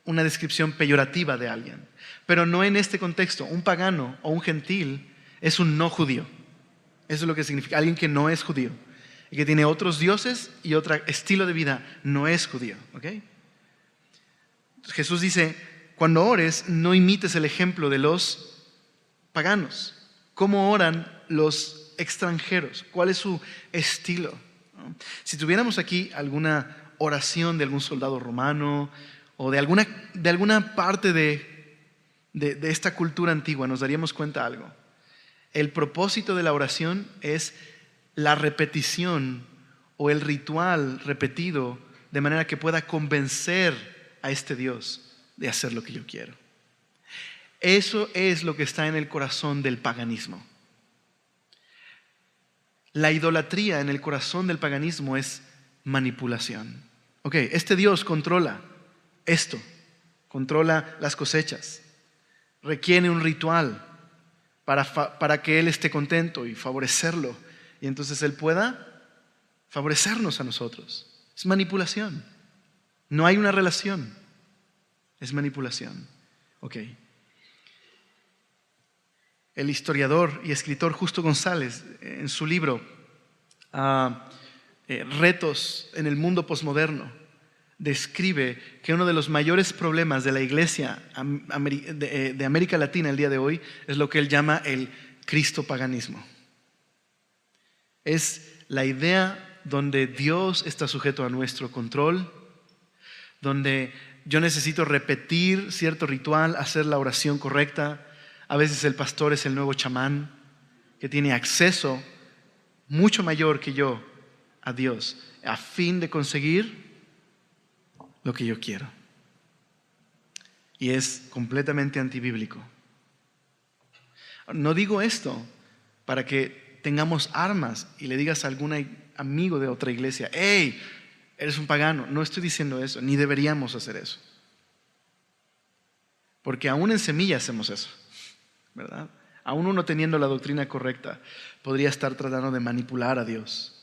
una descripción peyorativa de alguien. Pero no en este contexto. Un pagano o un gentil es un no judío. Eso es lo que significa. Alguien que no es judío y que tiene otros dioses y otro estilo de vida, no es judío. ¿Okay? Jesús dice, cuando ores, no imites el ejemplo de los paganos. ¿Cómo oran los extranjeros? ¿Cuál es su estilo? Si tuviéramos aquí alguna oración de algún soldado romano o de alguna parte de esta cultura antigua, nos daríamos cuenta de algo. El propósito de la oración es la repetición o el ritual repetido de manera que pueda convencer a este Dios de hacer lo que yo quiero. Eso es lo que está en el corazón del paganismo. La idolatría en el corazón del paganismo es manipulación. Ok, este Dios controla esto, controla las cosechas, requiere un ritual para que Él esté contento y favorecerlo, y entonces Él pueda favorecernos a nosotros. Es manipulación, no hay una relación, es manipulación. Ok. El historiador y escritor Justo González, en su libro Retos en el mundo posmoderno, describe que uno de los mayores problemas de la iglesia de América Latina el día de hoy es lo que él llama el cristopaganismo. Es la idea donde Dios está sujeto a nuestro control, donde yo necesito repetir cierto ritual, hacer la oración correcta. A veces el pastor es el nuevo chamán que tiene acceso mucho mayor que yo a Dios a fin de conseguir lo que yo quiero. Y es completamente antibíblico. No digo esto para que tengamos armas y le digas a algún amigo de otra iglesia, hey, eres un pagano. No estoy diciendo eso, ni deberíamos hacer eso. Porque aún en Semilla hacemos eso, ¿verdad? Aún uno teniendo la doctrina correcta podría estar tratando de manipular a Dios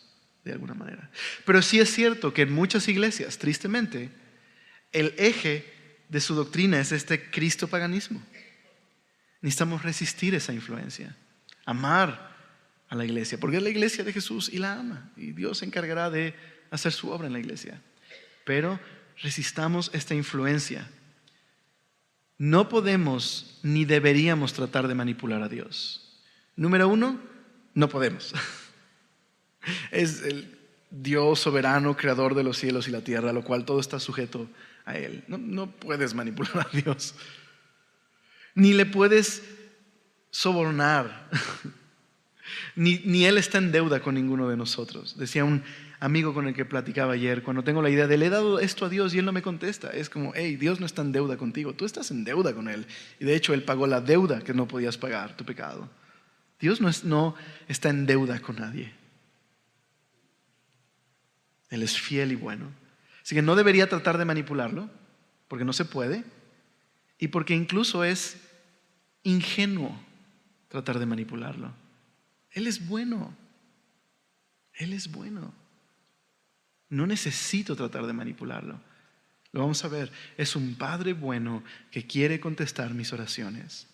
de alguna manera. Pero sí es cierto que en muchas iglesias, tristemente, el eje de su doctrina es este cristopaganismo. Necesitamos resistir esa influencia, amar a la iglesia, porque es la iglesia de Jesús y la ama, y Dios se encargará de hacer su obra en la iglesia. Pero resistamos esta influencia. No podemos ni deberíamos tratar de manipular a Dios. Número uno, no podemos. Es el Dios soberano, creador de los cielos y la tierra, lo cual todo está sujeto a Él. No puedes manipular a Dios. Ni le puedes sobornar. Ni Él está en deuda con ninguno de nosotros. Decía un amigo con el que platicaba ayer, cuando tengo la idea de le he dado esto a Dios y Él no me contesta, es como, hey, Dios no está en deuda contigo, tú estás en deuda con Él. Y de hecho Él pagó la deuda que no podías pagar, tu pecado. Dios no está en deuda con nadie. Él es fiel y bueno. Así que no debería tratar de manipularlo, porque no se puede, y porque incluso es ingenuo tratar de manipularlo. Él es bueno. Él es bueno. No necesito tratar de manipularlo. Lo vamos a ver. Es un Padre bueno que quiere contestar mis oraciones.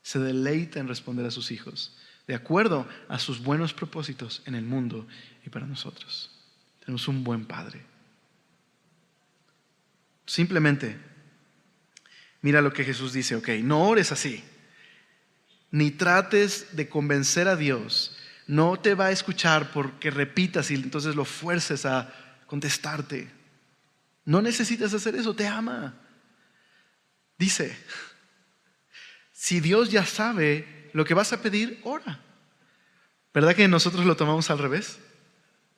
Se deleita en responder a sus hijos, de acuerdo a sus buenos propósitos en el mundo y para nosotros. Tenemos un buen Padre. Simplemente, mira lo que Jesús dice, ok, no ores así. Ni trates de convencer a Dios. No te va a escuchar porque repitas y entonces lo fuerces a contestarte. No necesitas hacer eso, te ama. Dice, si Dios ya sabe lo que vas a pedir, ora. ¿Verdad que nosotros lo tomamos al revés?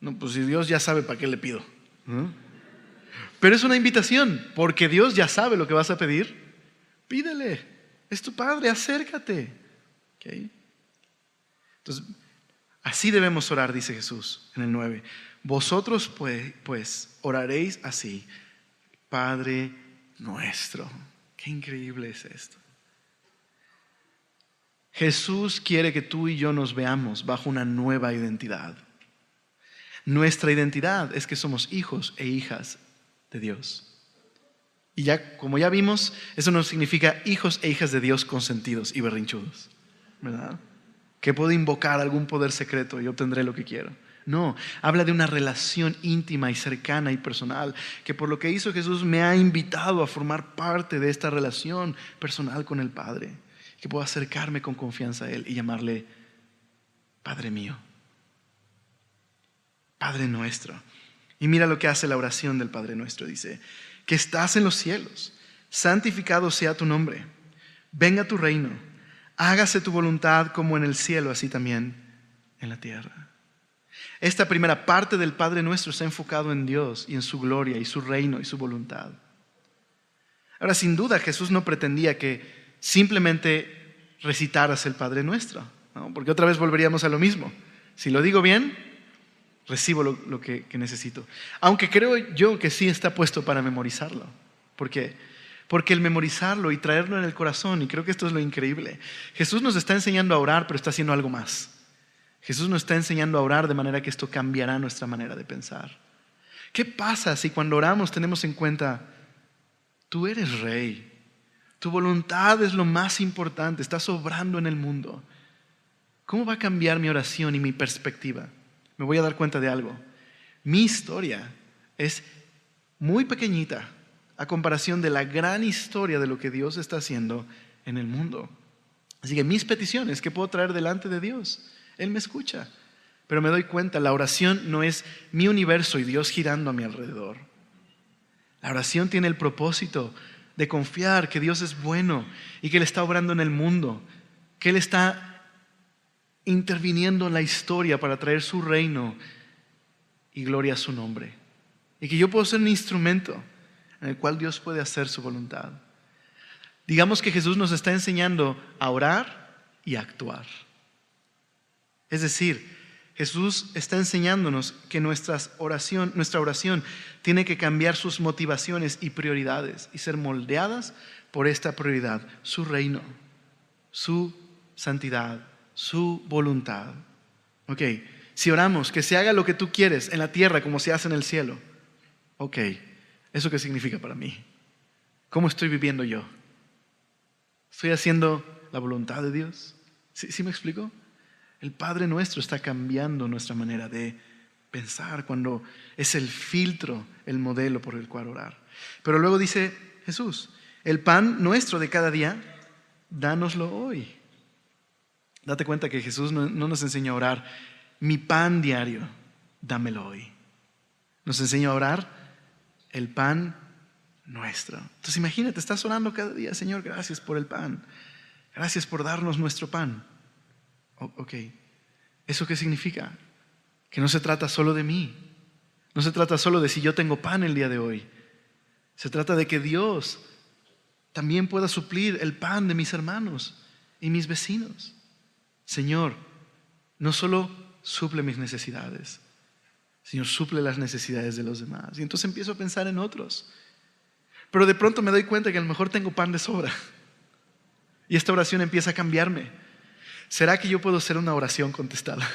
No, pues si Dios ya sabe, ¿para qué le pido? ¿No? Pero es una invitación, porque Dios ya sabe lo que vas a pedir. Pídele, es tu Padre, acércate. ¿Okay? Entonces, así debemos orar, dice Jesús en el 9. Vosotros pues oraréis así: Padre nuestro. Qué increíble es esto. Jesús quiere que tú y yo nos veamos bajo una nueva identidad. Nuestra identidad es que somos hijos e hijas de Dios. Y ya, como ya vimos, eso no significa hijos e hijas de Dios consentidos y berrinchudos, ¿verdad? Que puedo invocar algún poder secreto y obtendré lo que quiero. No, habla de una relación íntima y cercana y personal, que por lo que hizo Jesús me ha invitado a formar parte de esta relación personal con el Padre, que puedo acercarme con confianza a Él y llamarle Padre mío, Padre nuestro. Y mira lo que hace la oración del Padre nuestro, dice: que estás en los cielos, santificado sea tu nombre, venga tu reino, hágase tu voluntad como en el cielo, así también en la tierra. Esta primera parte del Padre nuestro está enfocado en Dios y en su gloria y su reino y su voluntad. Ahora, sin duda, Jesús no pretendía que simplemente recitaras el Padre nuestro, ¿no? Porque otra vez volveríamos a lo mismo. Si lo digo bien, recibo lo que necesito. Aunque creo yo que sí está puesto para memorizarlo. ¿Por qué? Porque el memorizarlo y traerlo en el corazón, y creo que esto es lo increíble, Jesús nos está enseñando a orar, pero está haciendo algo más. Jesús nos está enseñando a orar de manera que esto cambiará nuestra manera de pensar. ¿Qué pasa si cuando oramos tenemos en cuenta: tú eres rey, tu voluntad es lo más importante, estás obrando en el mundo? ¿Cómo va a cambiar mi oración y mi perspectiva? Me voy a dar cuenta de algo. Mi historia es muy pequeñita a comparación de la gran historia de lo que Dios está haciendo en el mundo. Así que mis peticiones que puedo traer delante de Dios, Él me escucha. Pero me doy cuenta, la oración no es mi universo y Dios girando a mi alrededor. La oración tiene el propósito de confiar que Dios es bueno y que Él está obrando en el mundo, que Él está interviniendo en la historia para traer su reino y gloria a su nombre. Y que yo puedo ser un instrumento en el cual Dios puede hacer su voluntad. Digamos que Jesús nos está enseñando a orar y a actuar. Es decir, Jesús está enseñándonos que nuestra oración tiene que cambiar sus motivaciones y prioridades y ser moldeadas por esta prioridad: su reino, su santidad, su voluntad. Ok, si oramos que se haga lo que tú quieres en la tierra como se hace en el cielo, ok, ¿eso qué significa para mí? ¿Cómo estoy viviendo yo? ¿Estoy haciendo la voluntad de Dios? ¿Sí me explico? El Padre Nuestro está cambiando nuestra manera de pensar cuando es el filtro, el modelo por el cual orar. Pero luego dice Jesús, el pan nuestro de cada día, dánoslo hoy. Date cuenta que Jesús no nos enseña a orar, mi pan diario, dámelo hoy. Nos enseña a orar el pan nuestro. Entonces imagínate, estás orando cada día, Señor, gracias por el pan. Gracias por darnos nuestro pan. Ok, ¿eso qué significa? Que no se trata solo de mí. No se trata solo de si yo tengo pan el día de hoy. Se trata de que Dios también pueda suplir el pan de mis hermanos y mis vecinos. Señor, no solo suple mis necesidades, Señor, suple las necesidades de los demás. Y entonces empiezo a pensar en otros. Pero de pronto me doy cuenta que a lo mejor tengo pan de sobra. Y esta oración empieza a cambiarme. ¿Será que yo puedo hacer una oración contestada?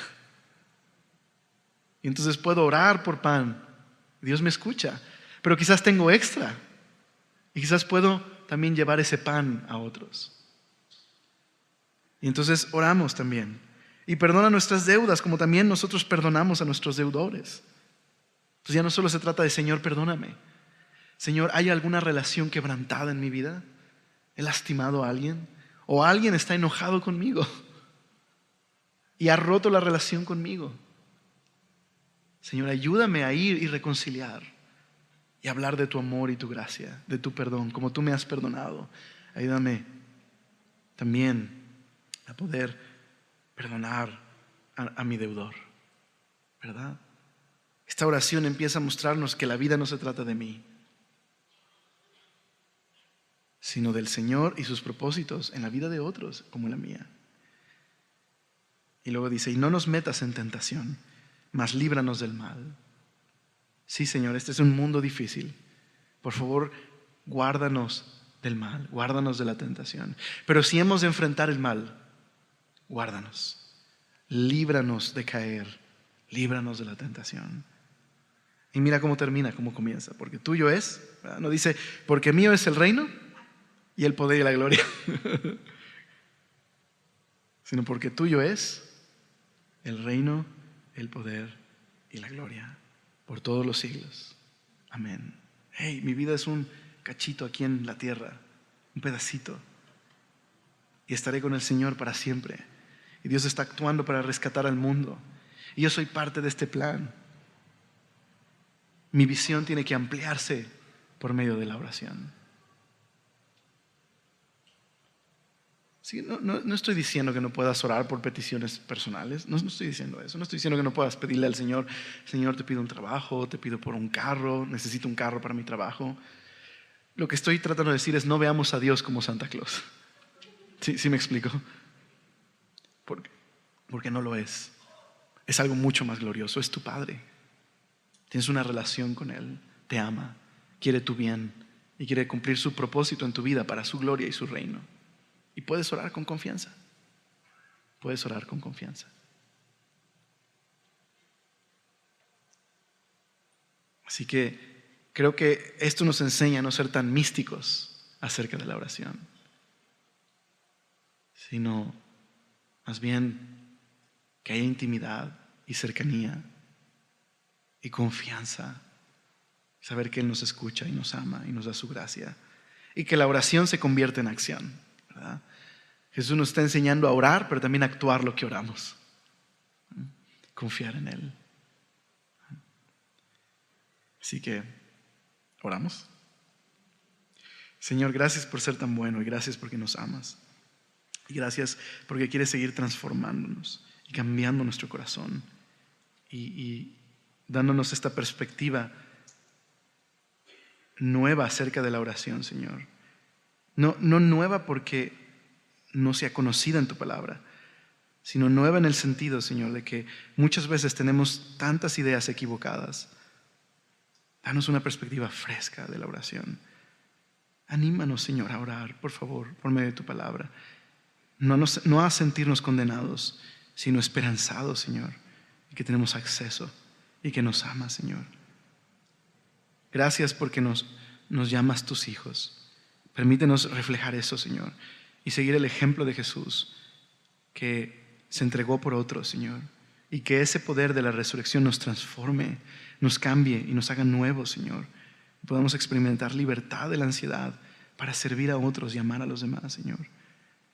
Y entonces puedo orar por pan. Dios me escucha. Pero quizás tengo extra. Y quizás puedo también llevar ese pan a otros. Y entonces oramos también. Y perdona nuestras deudas como también nosotros perdonamos a nuestros deudores. Entonces ya no solo se trata de Señor, perdóname. Señor, ¿hay alguna relación quebrantada en mi vida? ¿He lastimado a alguien? ¿O alguien está enojado conmigo y ha roto la relación conmigo? Señor, ayúdame a ir y reconciliar y hablar de tu amor y tu gracia, de tu perdón, como tú me has perdonado. Ayúdame también a poder perdonar a mi deudor, ¿verdad? Esta oración empieza a mostrarnos que la vida no se trata de mí, sino del Señor y sus propósitos en la vida de otros como en la mía. Y luego dice, y no nos metas en tentación, mas líbranos del mal. Sí, Señor, este es un mundo difícil. Por favor, guárdanos del mal, guárdanos de la tentación. Pero si hemos de enfrentar el mal, guárdanos, líbranos de caer, líbranos de la tentación. Y mira cómo termina, cómo comienza, porque tuyo es, ¿verdad? No dice, porque mío es el reino y el poder y la gloria, sino porque tuyo es el reino, el poder y la gloria por todos los siglos. Amén. Hey, mi vida es un cachito aquí en la tierra, un pedacito, y estaré con el Señor para siempre. Y Dios está actuando para rescatar al mundo, y yo soy parte de este plan. Mi visión tiene que ampliarse por medio de la oración. Sí, no estoy diciendo que no puedas orar por peticiones personales. No estoy diciendo eso. No estoy diciendo que no puedas pedirle al Señor, Señor, te pido un trabajo, te pido por un carro, necesito un carro para mi trabajo. Lo que estoy tratando de decir es no veamos a Dios como Santa Claus. ¿Sí me explico? Porque no lo es. Es algo mucho más glorioso. Es tu Padre. Tienes una relación con Él. Te ama, quiere tu bien y quiere cumplir su propósito en tu vida para su gloria y su reino. Y puedes orar con confianza. Puedes orar con confianza. Así que creo que esto nos enseña a no ser tan místicos acerca de la oración, sino más bien que haya intimidad y cercanía y confianza. Saber que Él nos escucha y nos ama y nos da su gracia. Y que la oración se convierte en acción, ¿verdad? Jesús nos está enseñando a orar, pero también a actuar lo que oramos. Confiar en Él. Así que, oramos. Señor, gracias por ser tan bueno y gracias porque nos amas. Y gracias porque quieres seguir transformándonos y cambiando nuestro corazón y dándonos esta perspectiva nueva acerca de la oración, Señor. No nueva porque no sea conocida en tu palabra, sino nueva en el sentido, Señor, de que muchas veces tenemos tantas ideas equivocadas. Danos una perspectiva fresca de la oración. Anímanos, Señor, a orar, por favor, por medio de tu palabra. No a sentirnos condenados, sino esperanzados, Señor, y que tenemos acceso y que nos amas, Señor. Gracias porque nos llamas tus hijos Permítenos reflejar eso, Señor, y seguir el ejemplo de Jesús, que se entregó por otros, Señor, y que ese poder de la resurrección nos transforme, nos cambie y nos haga nuevos, Señor. Podamos experimentar libertad de la ansiedad para servir a otros y amar a los demás, Señor.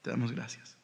Te damos gracias.